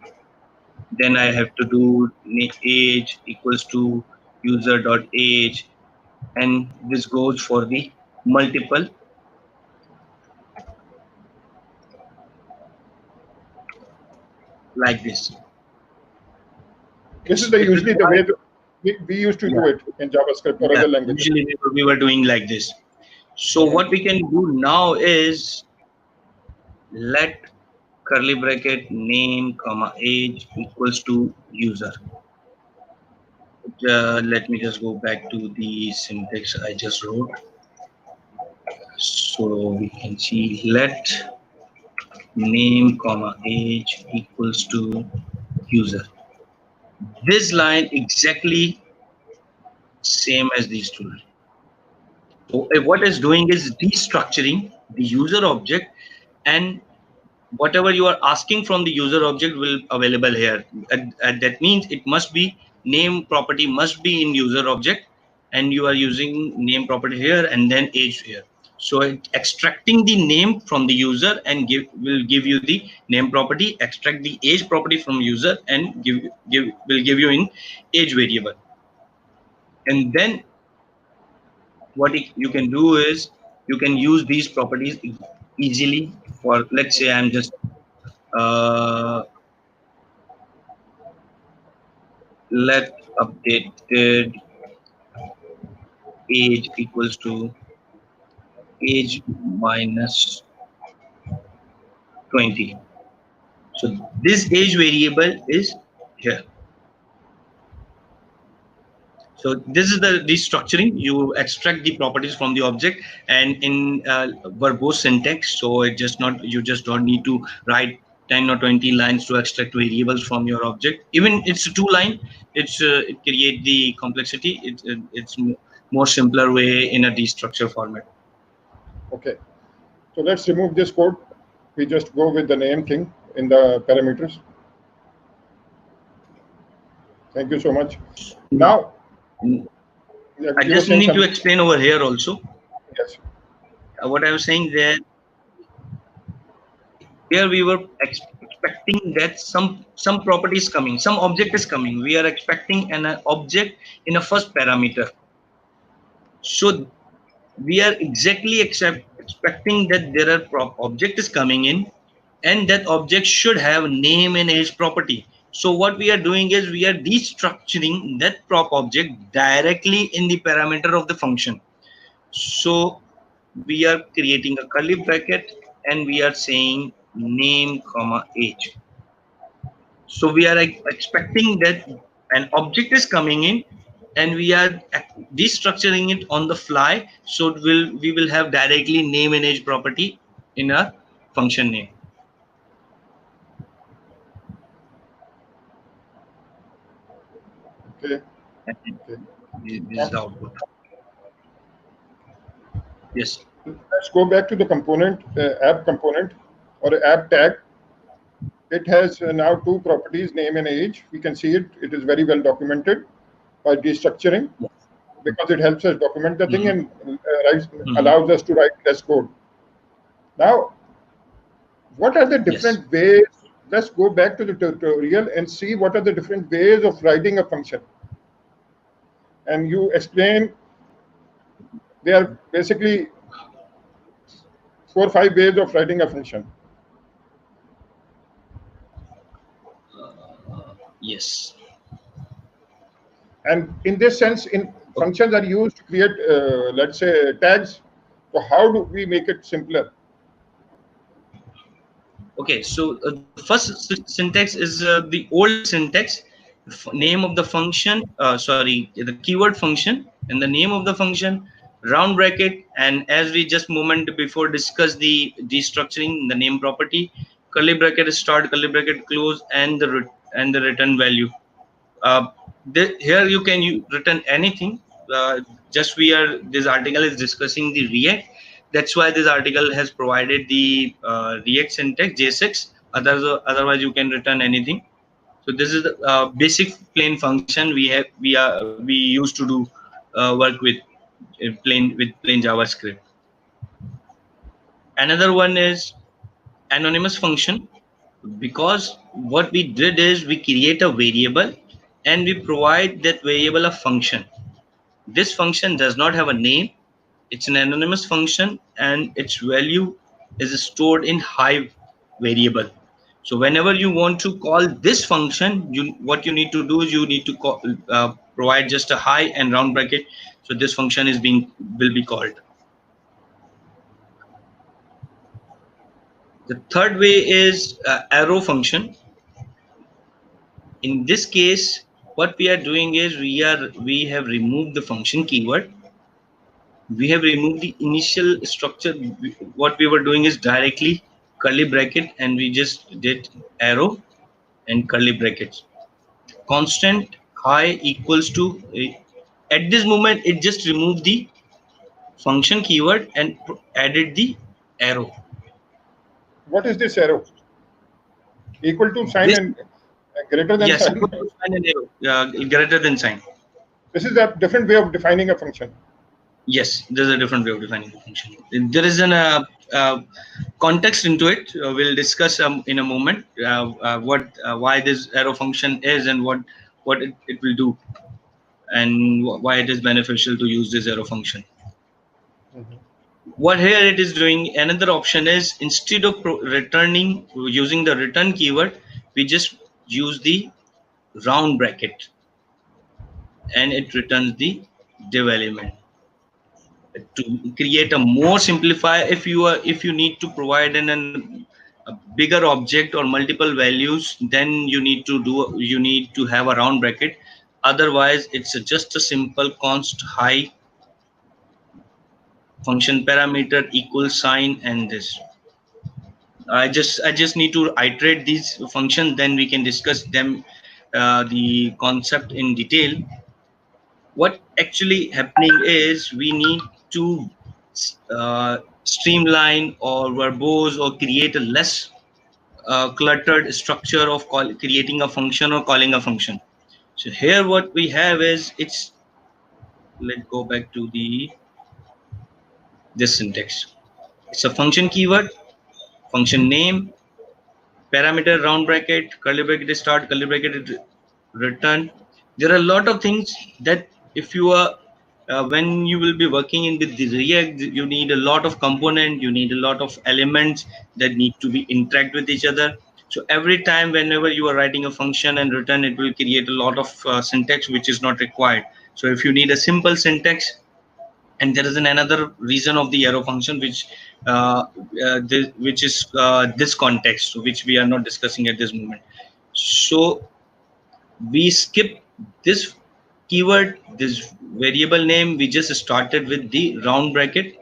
Then I have to do age equals to user dot age, and this goes for the multiple like this. This is usually the way we used to do it in JavaScript or other languages. Usually we were doing like this. So what we can do now is let curly bracket name comma age equals to user. Let me just go back to the syntax I just wrote. So we can see let name comma age equals to user. This line exactly same as these two. So what it's doing is destructuring the user object, and whatever you are asking from the user object will available here. That means it must be name property must be in user object, and you are using name property here and then age here. So extracting the name from the user and will give you the name property, extract the age property from user and will give you in age variable. And then what you can do is you can use these properties easily for, let's say I'm just uh, let updated age equals to age minus 20. So this age variable is here. So this is the destructuring. You extract the properties from the object, and in verbose syntax. So it just not you just don't need to write 10 or 20 lines to extract variables from your object. Even it's a 2 line. It create the complexity. It's more simpler way in a destructure format. Okay. So let's remove this code. We just go with the name thing in the parameters. Thank you so much. Now, I just need to explain over here also. Yes. What I was saying there, here we were expecting that some property is coming, some object is coming. We are expecting an object in a first parameter. So we are exactly expecting that there are object is coming in, and that object should have name and age property. So what we are doing is we are destructuring that prop object directly in the parameter of the function. So we are creating a curly bracket and we are saying name comma age. So we are expecting that an object is coming in and we are destructuring it on the fly. So we will have directly name and age property in our function name. Okay. And Okay. this is Now, the output. Yes. let's go back to the component, app component or app tag. It has now two properties, name and age. We can see it. It is very well documented by destructuring because it helps us document the thing Mhm. and Mhm. allows us to write less code. Now, what are the Yes. different ways? Let's go back to the tutorial and see what are the different ways of writing a function. And you explain they are basically 4 or 5 ways of writing a function. Yes. And in this sense, in Okay. functions are used to create, let's say, tags. So how do we make it simpler? Okay, so the first syntax is the old syntax, name of the function, sorry, the keyword function and the name of the function, round bracket, and as we just moment before discuss the destructuring, the name property, curly bracket start, curly bracket close, and the return value. uh, Here you can return anything. Just we are this article is discussing the React. That's why this article has provided the React syntax JSX. Otherwise you can return anything. So this is the basic plain function we used to do work with plain JavaScript. Another one is anonymous function, because what we did is we create a variable and we provide that variable a function. This function does not have a name. It's an anonymous function and its value is stored in Hive variable. So whenever you want to call this function, what you need to do is you need to provide just a hi and round bracket. So this function is being will be called. The third way is arrow function. In this case, what we are doing is we have removed the function keyword. We have removed the initial structure. What we were doing is directly curly bracket and we just did arrow and curly brackets. Constant high equals to at this moment it just removed the function keyword and added the arrow. What is this arrow? Equal to sign This, and greater than yes, sign? equal to sign and arrow, greater than sign. This is a different way of defining a function. Yes, there's a different way of defining the function. There is an context into it. We'll discuss in a moment what why this arrow function is and what it will do and why it is beneficial to use this arrow function. Mhm. What here it is doing, another option is instead of returning using the return keyword, we just use the round bracket and it returns the div element. To create a more simplify, if you need to provide a bigger object or multiple values, then you need to have a round bracket. Otherwise it's just a simple const high function parameter equals sign and this. I just need to iterate these functions, then we can discuss them the concept in detail. What actually happening is we need to streamline or verbose or create a less cluttered structure of creating a function or calling a function. So here what we have is let's go back to the this syntax. It's a function keyword, function name, parameter round bracket, curly bracket start, curly bracket return. There are a lot of things that if you are when you will be working in with the React, you need a lot of component, you need a lot of elements that need to be interact with each other. So every time whenever you are writing a function and return, it will create a lot of syntax which is not required. So if you need a simple syntax, and there is another reason of the arrow function which is this context, which we are not discussing at this moment. So we skip this keyword, this variable name. We just started with the round bracket.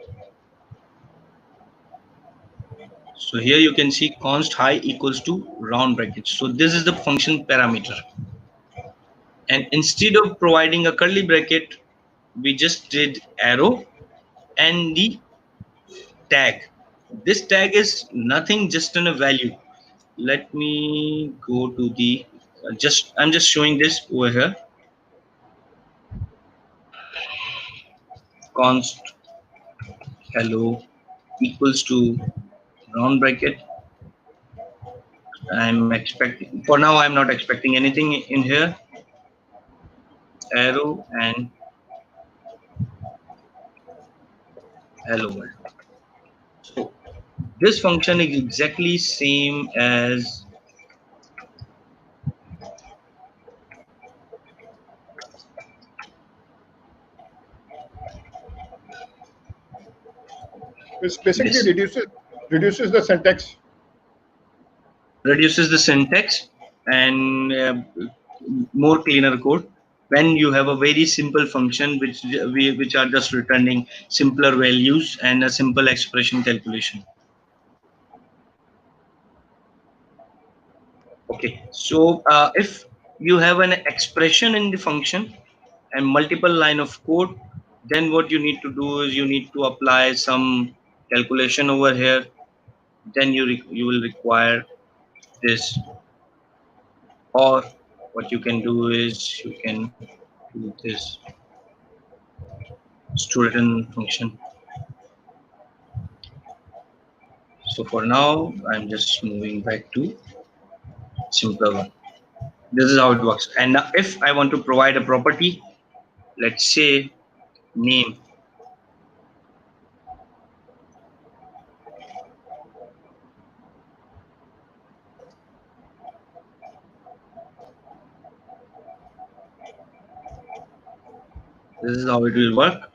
So here you can see const high equals to round bracket. So this is the function parameter. And instead of providing a curly bracket, we just did arrow and the tag. This tag is nothing, just in a value. Let me go to the I'm just showing this over here. Const hello equals to round bracket. I'm expecting, for now I'm not expecting anything in here. Arrow and hello world. So this function is exactly same as It basically this. reduces the syntax. Reduces the syntax and more cleaner code when you have a very simple function which are just returning simpler values and a simple expression calculation. Okay, so if you have an expression in the function and multiple line of code, then what you need to do is you need to apply some calculation over here. Then you will require this, or what you can do is you can do this student function. So for now, I'm just moving back to simpler one. This is how it works. And now if I want to provide a property, let's say name. This is how it will work.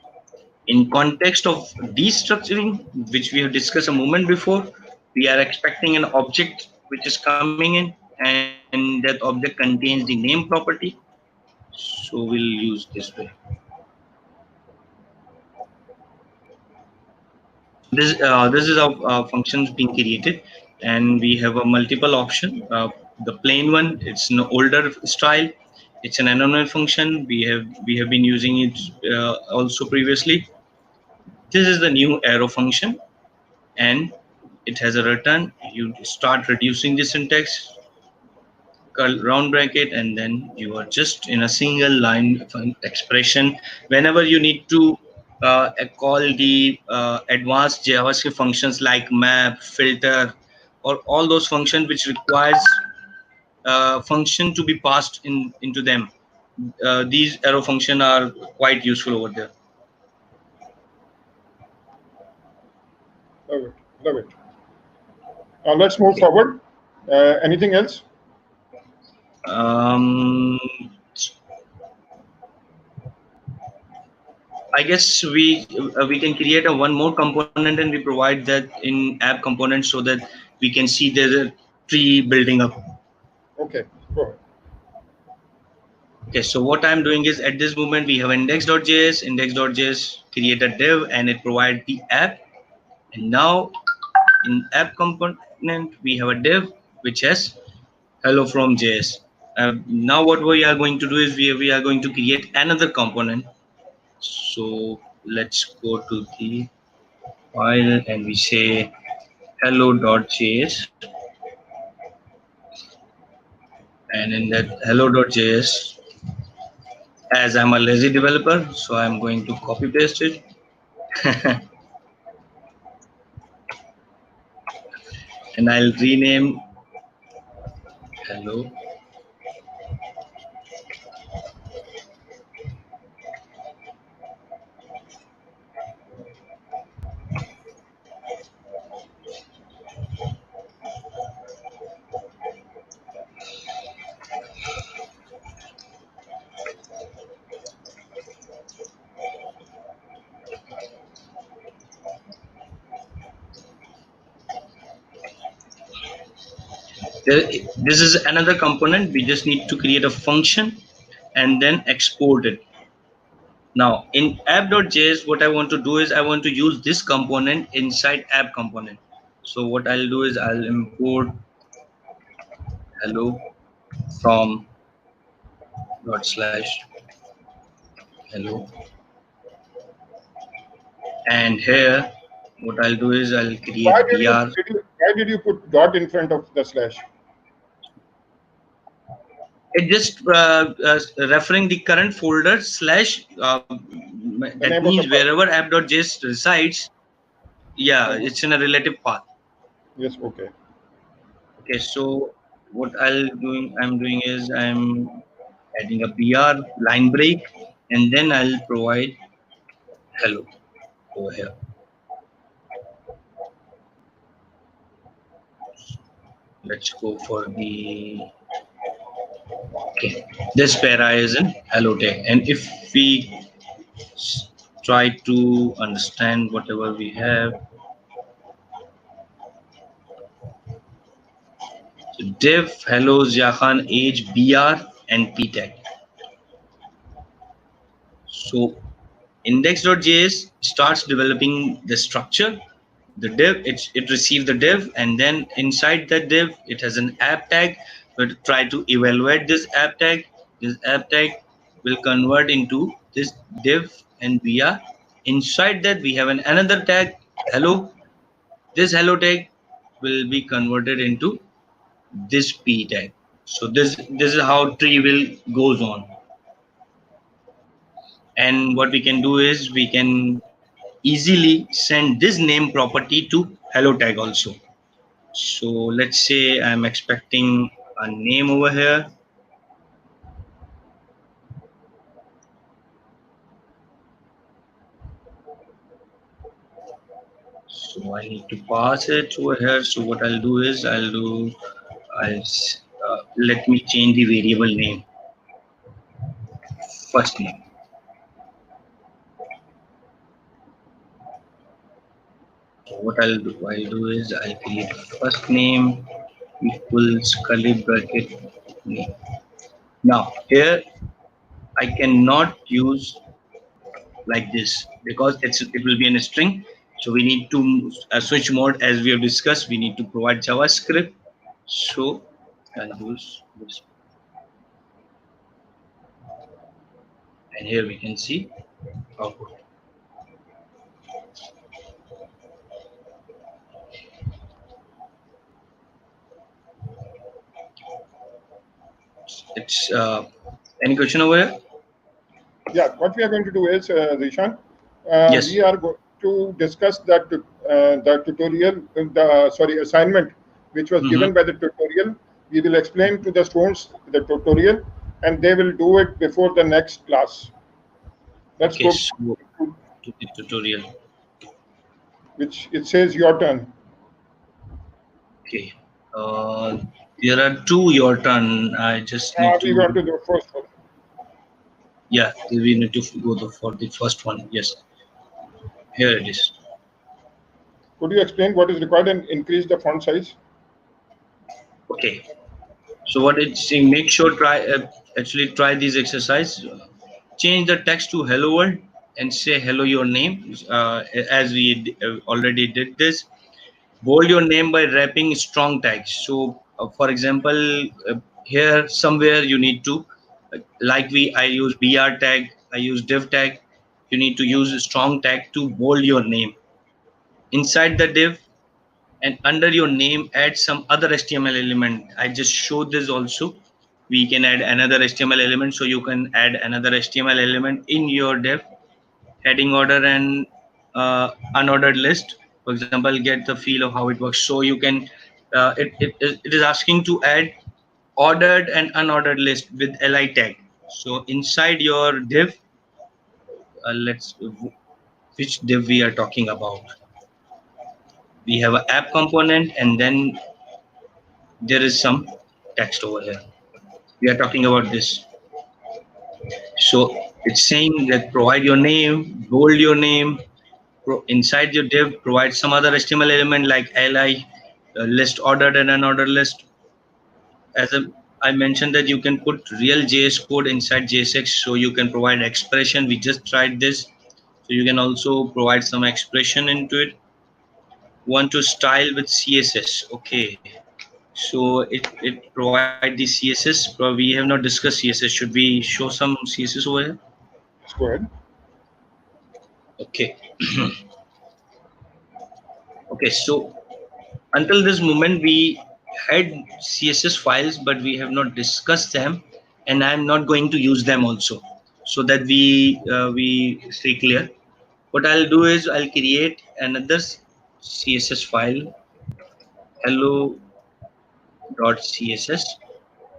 In context of destructuring, which we have discussed a moment before, we are expecting an object which is coming in, and that object contains the name property. So we'll use this way. This is how functions being created, and we have a multiple option. The plain one, it's an older style. It's an anonymous function. We have been using it also previously. This is the new arrow function, and it has a return. You start reducing the syntax, round bracket, and then you are just in a single line expression. Whenever you need to call the advanced JavaScript functions like map, filter, or all those functions which requires function to be passed into them, these arrow function are quite useful over there. Love it. Love it. Let's move forward. Anything else? um, I guess we can create a one more component and we provide that in app component so that we can see there's a tree building up. Okay, go ahead. Okay, so what I'm doing is at this moment we have index.js. Index.js create a div and it provide the app. And now in app component we have a div which has hello from JS. Now what we are going to do is we are going to create another component. So let's go to the file and we say hello.js, and in that hello.js, as I'm a lazy developer, so I'm going to copy paste it. And I'll rename hello. This is another component. We just need to create a function and then export it. Now in app.js, what I want to do is I want to use this component inside app component. So what I'll do is I'll import hello from dot slash hello, and here what I'll do is I'll Why create did you, br. why did you put dot in front of the slash? It just referring the current folder slash The that name of the means file. wherever app.js resides. Yeah, Mhm. it's in a relative path. Yes, okay. Okay, so what I'm doing is I'm adding a br line break, and then I'll provide hello over here. Let's go for the okay. This para is in hello tag, and if we try to understand whatever we have, so div hello Ziakhan age br and p tag. So index.js starts developing the structure, the div, it receives the div, and then inside that div it has an app tag. But try to evaluate this app tag. This app tag will convert into this div, and we are inside that we have another tag hello. This hello tag will be converted into this p tag. So this is how tree will goes on. And what we can do is we can easily send this name property to hello tag also. So let's say I'm expecting a name over here. So I need to pass it over here. So what I'll do is I'll let me change the variable name, first name. So what I'll do is I'll create first name equals curly bracket name. Now here I cannot use like this because it will be in a string. So we need to switch mode, as we have discussed. We need to provide JavaScript. So I'll use this, and here we can see output. It's any question over here? Yeah, what we are going to do is, Zishan, Yes. we are going to discuss that the tutorial, sorry, assignment, which was Mm-hmm. given by the tutorial. We will explain to the students the tutorial, and they will do it before the next class. Let's Okay, go so to to the tutorial. which it says your turn. Okay. Uh, there are two your turn. I just need We want to, to do first one. yeah, we need to go for the first one. Yes, here it is. Could you explain what is required and increase the font size? Okay. So what it's saying, make sure actually try this exercise. Change the text to hello world and say hello your name, as we already did this. Bold your name by wrapping strong tags. So for example, here somewhere you need to like I use br tag, I use div tag. You need to use a strong tag to bold your name inside the div, and under your name add some other HTML element. I just showed this also. We can add another HTML element, so you can add another HTML element in your div, heading order and unordered list. For example, get the feel of how it works. So you can it is asking to add ordered and unordered list with li tag. So inside your div, let's which div we are talking about. We have an app component, and then there is some text over here. We are talking about this. So it's saying that provide your name, bold your name, inside your div, provide some other HTML element like li, list ordered and unordered list. as I mentioned that you can put real JS code inside JSX, so you can provide expression. We just tried this, so you can also provide some expression into it. Want to style with CSS? Okay, so it provide the CSS. But we have not discussed CSS. Should we show some CSS over here? Let's go ahead. Okay. Okay, so until this moment we had CSS files, but we have not discussed them, and I'm not going to use them also, so that we stay clear. What I'll do is I'll create another CSS file, hello.css,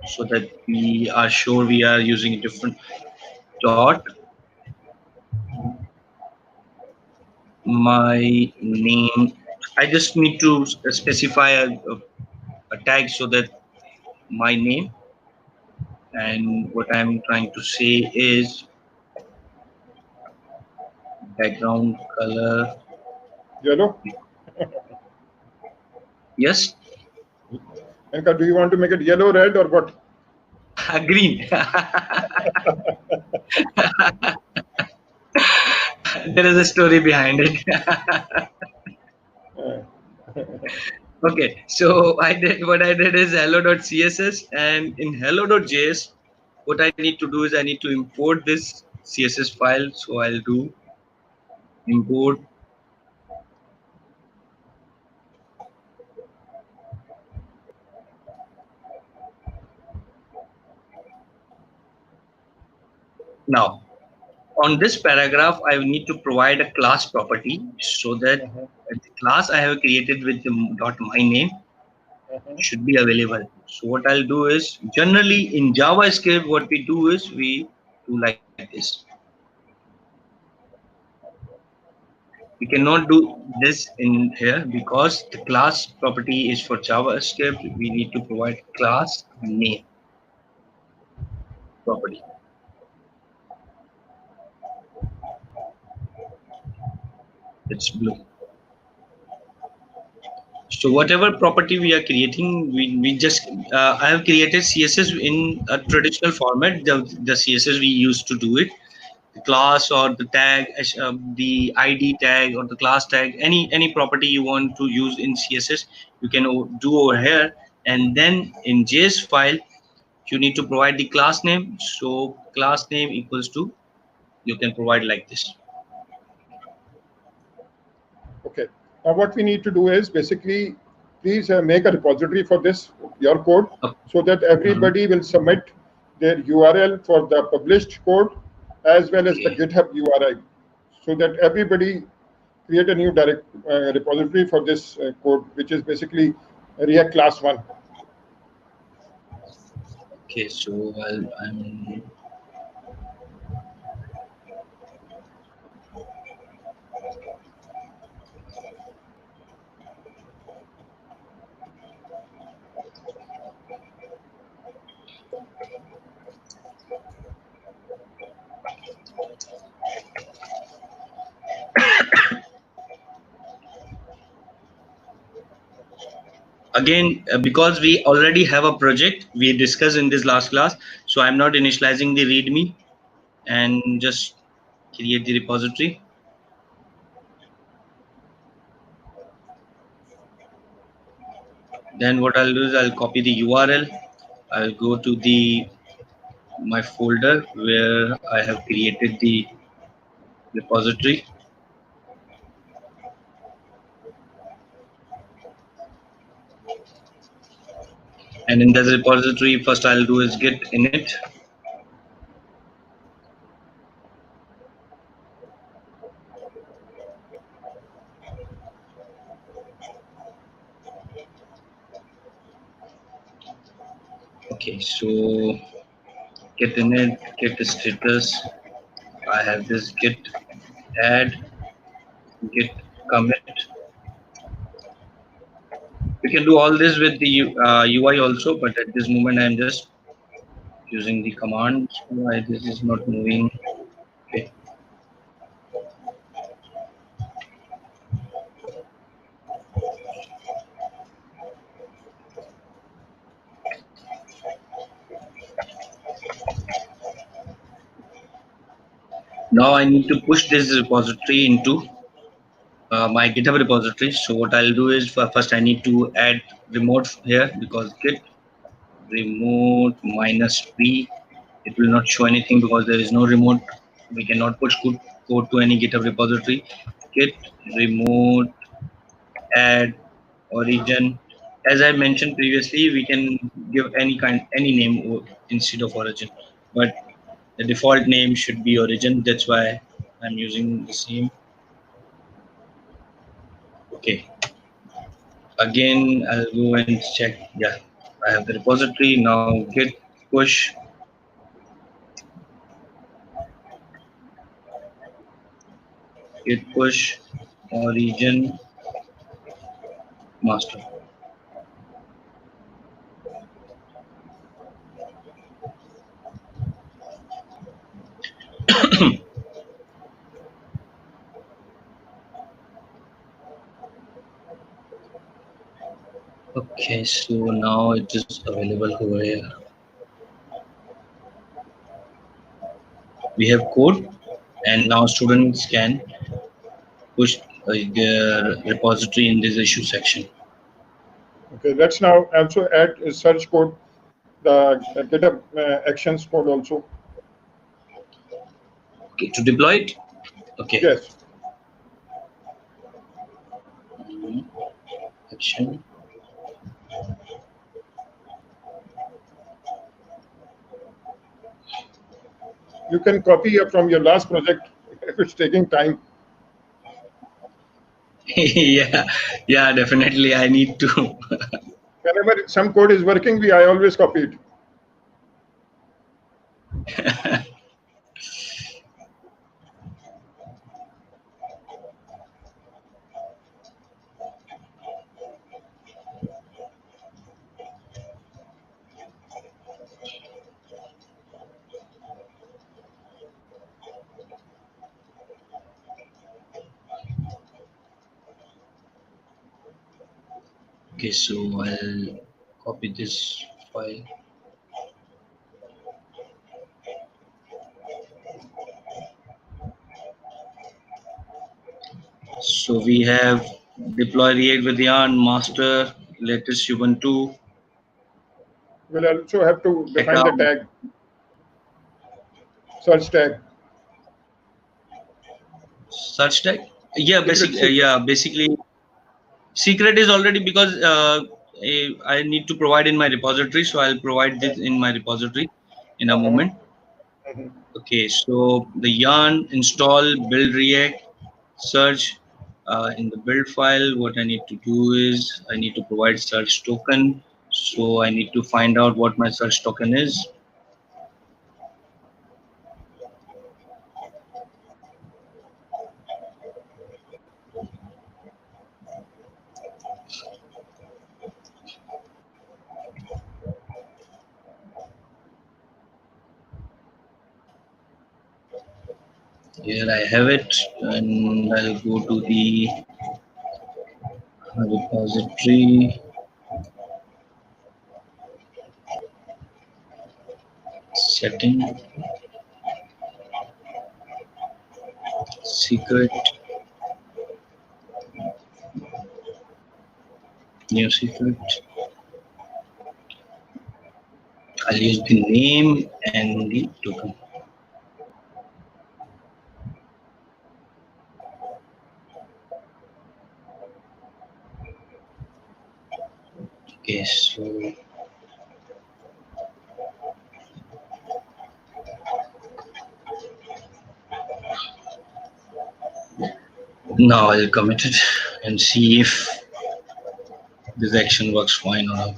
so that we are sure we are using a different dot. My name, I just need to specify a tag, so that my name, and what I'm trying to say is background color. Yellow. Yes. Anka, do you want to make it yellow, red, or what? Green. There is a story behind it. Uh, Okay, so what I did is hello.css, and in hello.js, what I need to do is I need to import this CSS file. So I'll do import. Now on this paragraph, I need to provide a class property, so that uh-huh, the class I have created with the dot my name uh-huh. should be available. So what I'll do is, generally in JavaScript, what we do is we do like this. We cannot do this in here because the class property is for JavaScript. We need to provide class name property. It's blue. So whatever property we are creating, we just I have created CSS in a traditional format. The CSS we used to do it, the class or the tag, the ID tag or the class tag, any property you want to use in CSS, you can do over here. And then in JS file, you need to provide the class name. So class name equals to, you can provide like this. Okay. Now, what we need to do is basically, please make a repository for this, your code, so that Mhm. everybody will submit their URL for the published code as well as the Okay. GitHub URI, so that everybody create a new direct repository for this code, which is basically React class 1. Okay. So I'm again, because we already have a project we discussed in this last class, so I'm not initializing the readme and just create the repository. Then what I'll do is I'll copy the URL. I'll go to the my folder where I have created the repository, and in this repository, first I'll do is git init. Okay, so git init, git status. I have this git add, git commit. We can do all this with the UI also, but at this moment I'm just using the command. Why this is not moving? Okay. Now I need to push this repository into my GitHub repository. So what I'll do is first I need to add remote here, because git remote -p, it will not show anything because there is no remote. We cannot push code to any GitHub repository. Git remote add origin. As I mentioned previously, we can give any name instead of origin, but the default name should be origin. That's why I'm using the same. Okay. Again, I'll go and check. Yeah, I have the repository now. Git push git push origin master. Okay, so now it is available over here. We have code, and now students can push their repository in this issue section. Okay, let's now also add a search code, the GitHub actions code also. Okay, to deploy it. Okay. Yes. Action. You can copy from your last project if it's taking time. yeah, definitely. I need to. Whenever some code is working, I always copy it. Okay, so I'll copy this file. So we have deploy React with Yarn master latest Ubuntu We'll also have to define the account tag, search tag. search tag. Yeah, Secret. basically secret is already, because I need to provide in my repository, so I'll provide this in my repository in a Uh-huh. moment. Mhm. Okay, so the yarn install build React search in the build file. What I need to do is I need to provide search token. So I need to find out what my search token is. Here I have it, and I'll go to the repository setting, secret, new secret. I'll use the name and the token. Okay, so now I'll commit it and see if this action works fine or not.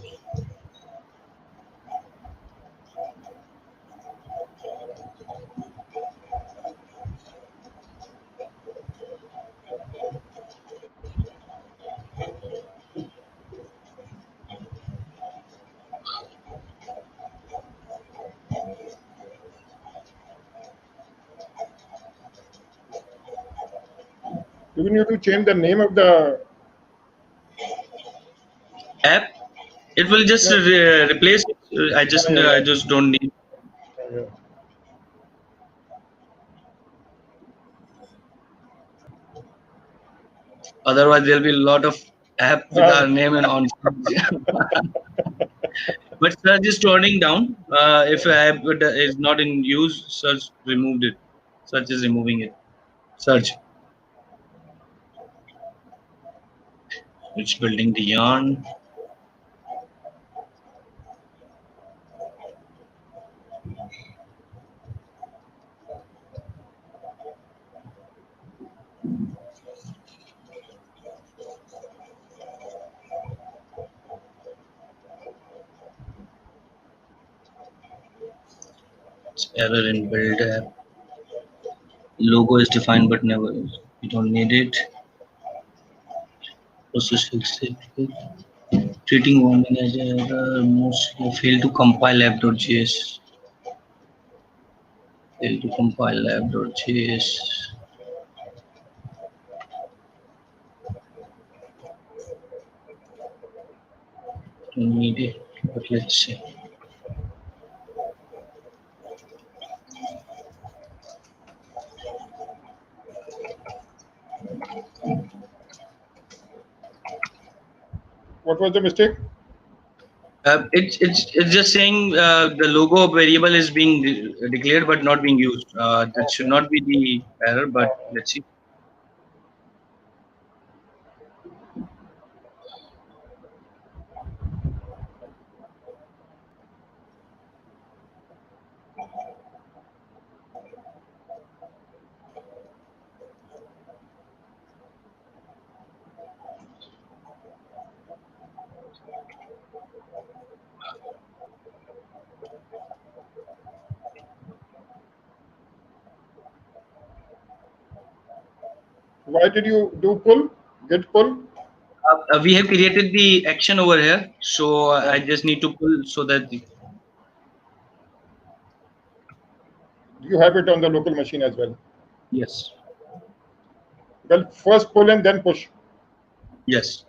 Do we need to change the name of the App, it will just yeah, replace it. I just yeah, yeah, I just don't need. yeah. Otherwise, there'll be a lot of app with our name and on. But search is turning down. If an app is not in use, search removed it. Search is removing it. Search. It's building the yarn. It's error in build app. Logo is defined but never used. You don't need it. Process fix it. Treating warning as error. Mostly fail to compile app.js. Fail to compile app.js. Don't need it. But let's see. What was the mistake? It's just saying the logo variable is being declared but not being used. That should not be the error, but let's see. Why did you do pull? Git pull? We have created the action over here, so I just need to pull so that You have it on the local machine as well. yes, Well, first pull and then push. yes.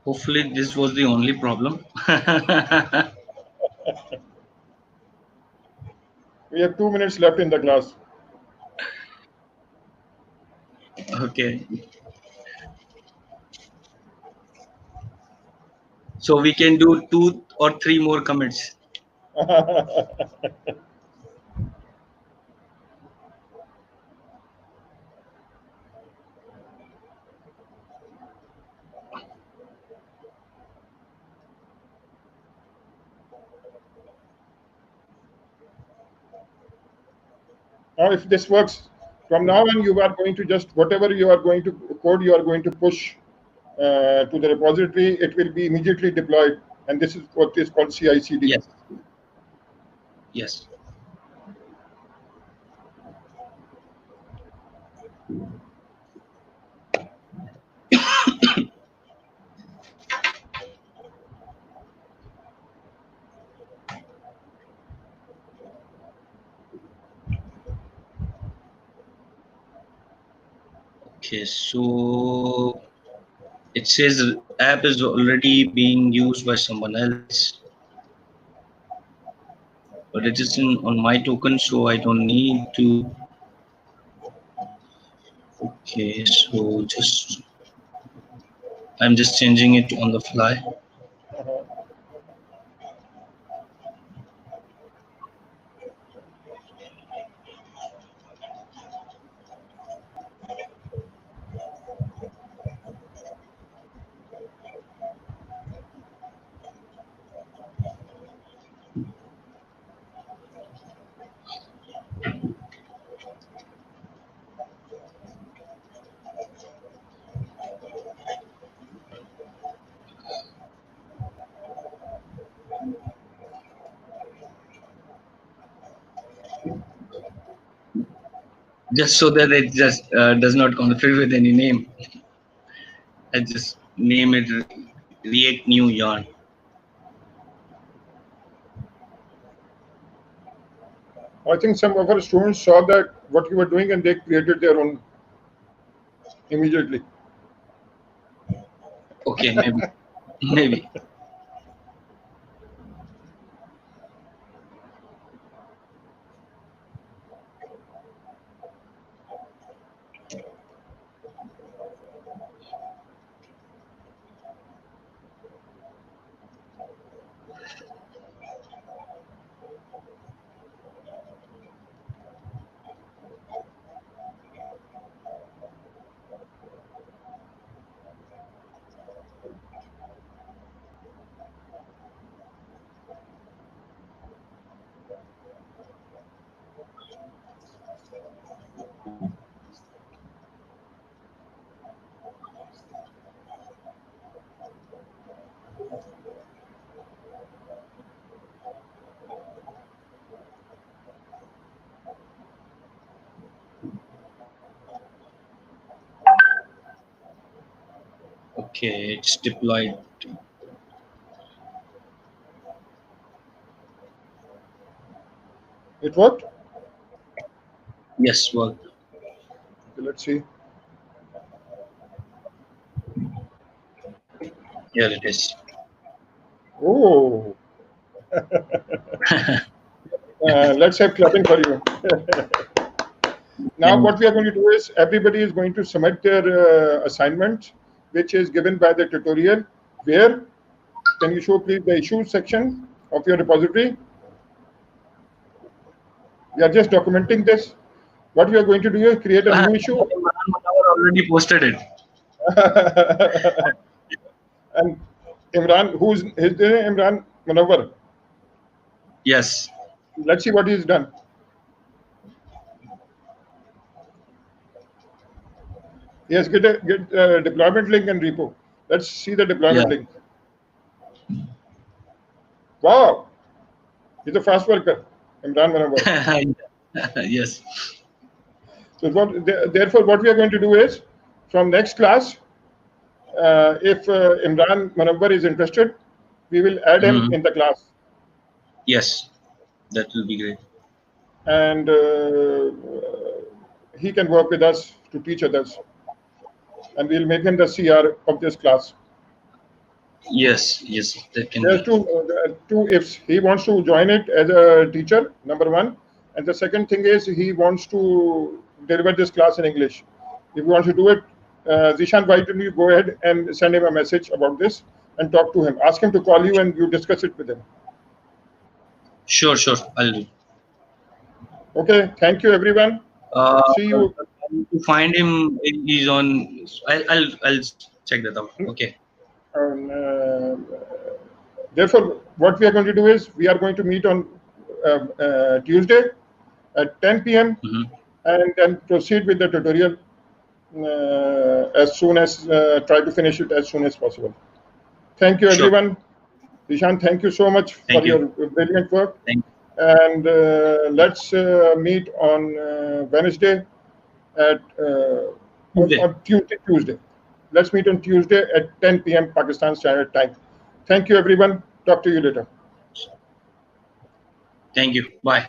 Hopefully, this was the only problem. We have 2 minutes left in the class. Okay, so we can do 2 or 3 more commits. Now, if this works, from now on, you are going to just whatever you are going to code, you are going to push to the repository. It will be immediately deployed, and this is what is called CI/CD. Yes, yes. Okay, so it says app is already being used by someone else, but it is on my token, so I don't need to. Okay, so I'm just changing it on the fly. Just so that it just does not conflict with any name. I just name it React New Yarn. I think some of our students saw that what you were doing and they created their own immediately. Okay, maybe. Maybe. Okay, it's deployed. It worked? Yes, worked. Okay, let's see. Here it is. Oh, let's have clapping for you. Now, And what we are going to do is everybody is going to submit their assignment, which is given by the tutorial. Where can you show please the issues section of your repository? We are just documenting this. What we are going to do is create a new issue. already posted it. And Imran, who's his name? Imran Munawwar. Yes. Let's see what he's done. Yes, get a deployment link and repo. Let's see the deployment Yeah. link. Wow, he's a fast worker, Imran Munawwar. Yes. So therefore, what we are going to do is, from next class, if Imran Munawwar is interested, we will add him Mhm. in the class. Yes, that will be great. And he can work with us to teach others. And we'll make him the CR of this class. Yes, yes, that can There's be. two ifs. He wants to join it as a teacher, number one. And the second thing is he wants to deliver this class in English. If you want to do it, Zishan, why don't you go ahead and send him a message about this and talk to him. Ask him to call you and you discuss it with him. Sure, sure. I'll do. Okay, thank you everyone. See you. To find him, he's on. I'll check that out. Okay. Uh, Therefore, what we are going to do is we are going to meet on Tuesday at 10 p.m. Mhm. and then proceed with the tutorial as soon as try to finish it as soon as possible. Thank you, Sure. everyone. Dishan, thank you so much Thank for you. your brilliant work. Thank you. And let's meet on Wednesday at Tuesday. on Tuesday. Let's meet on Tuesday at 10 p.m. Pakistan Standard Time. Thank you, everyone. Talk to you later. Thank you. Bye.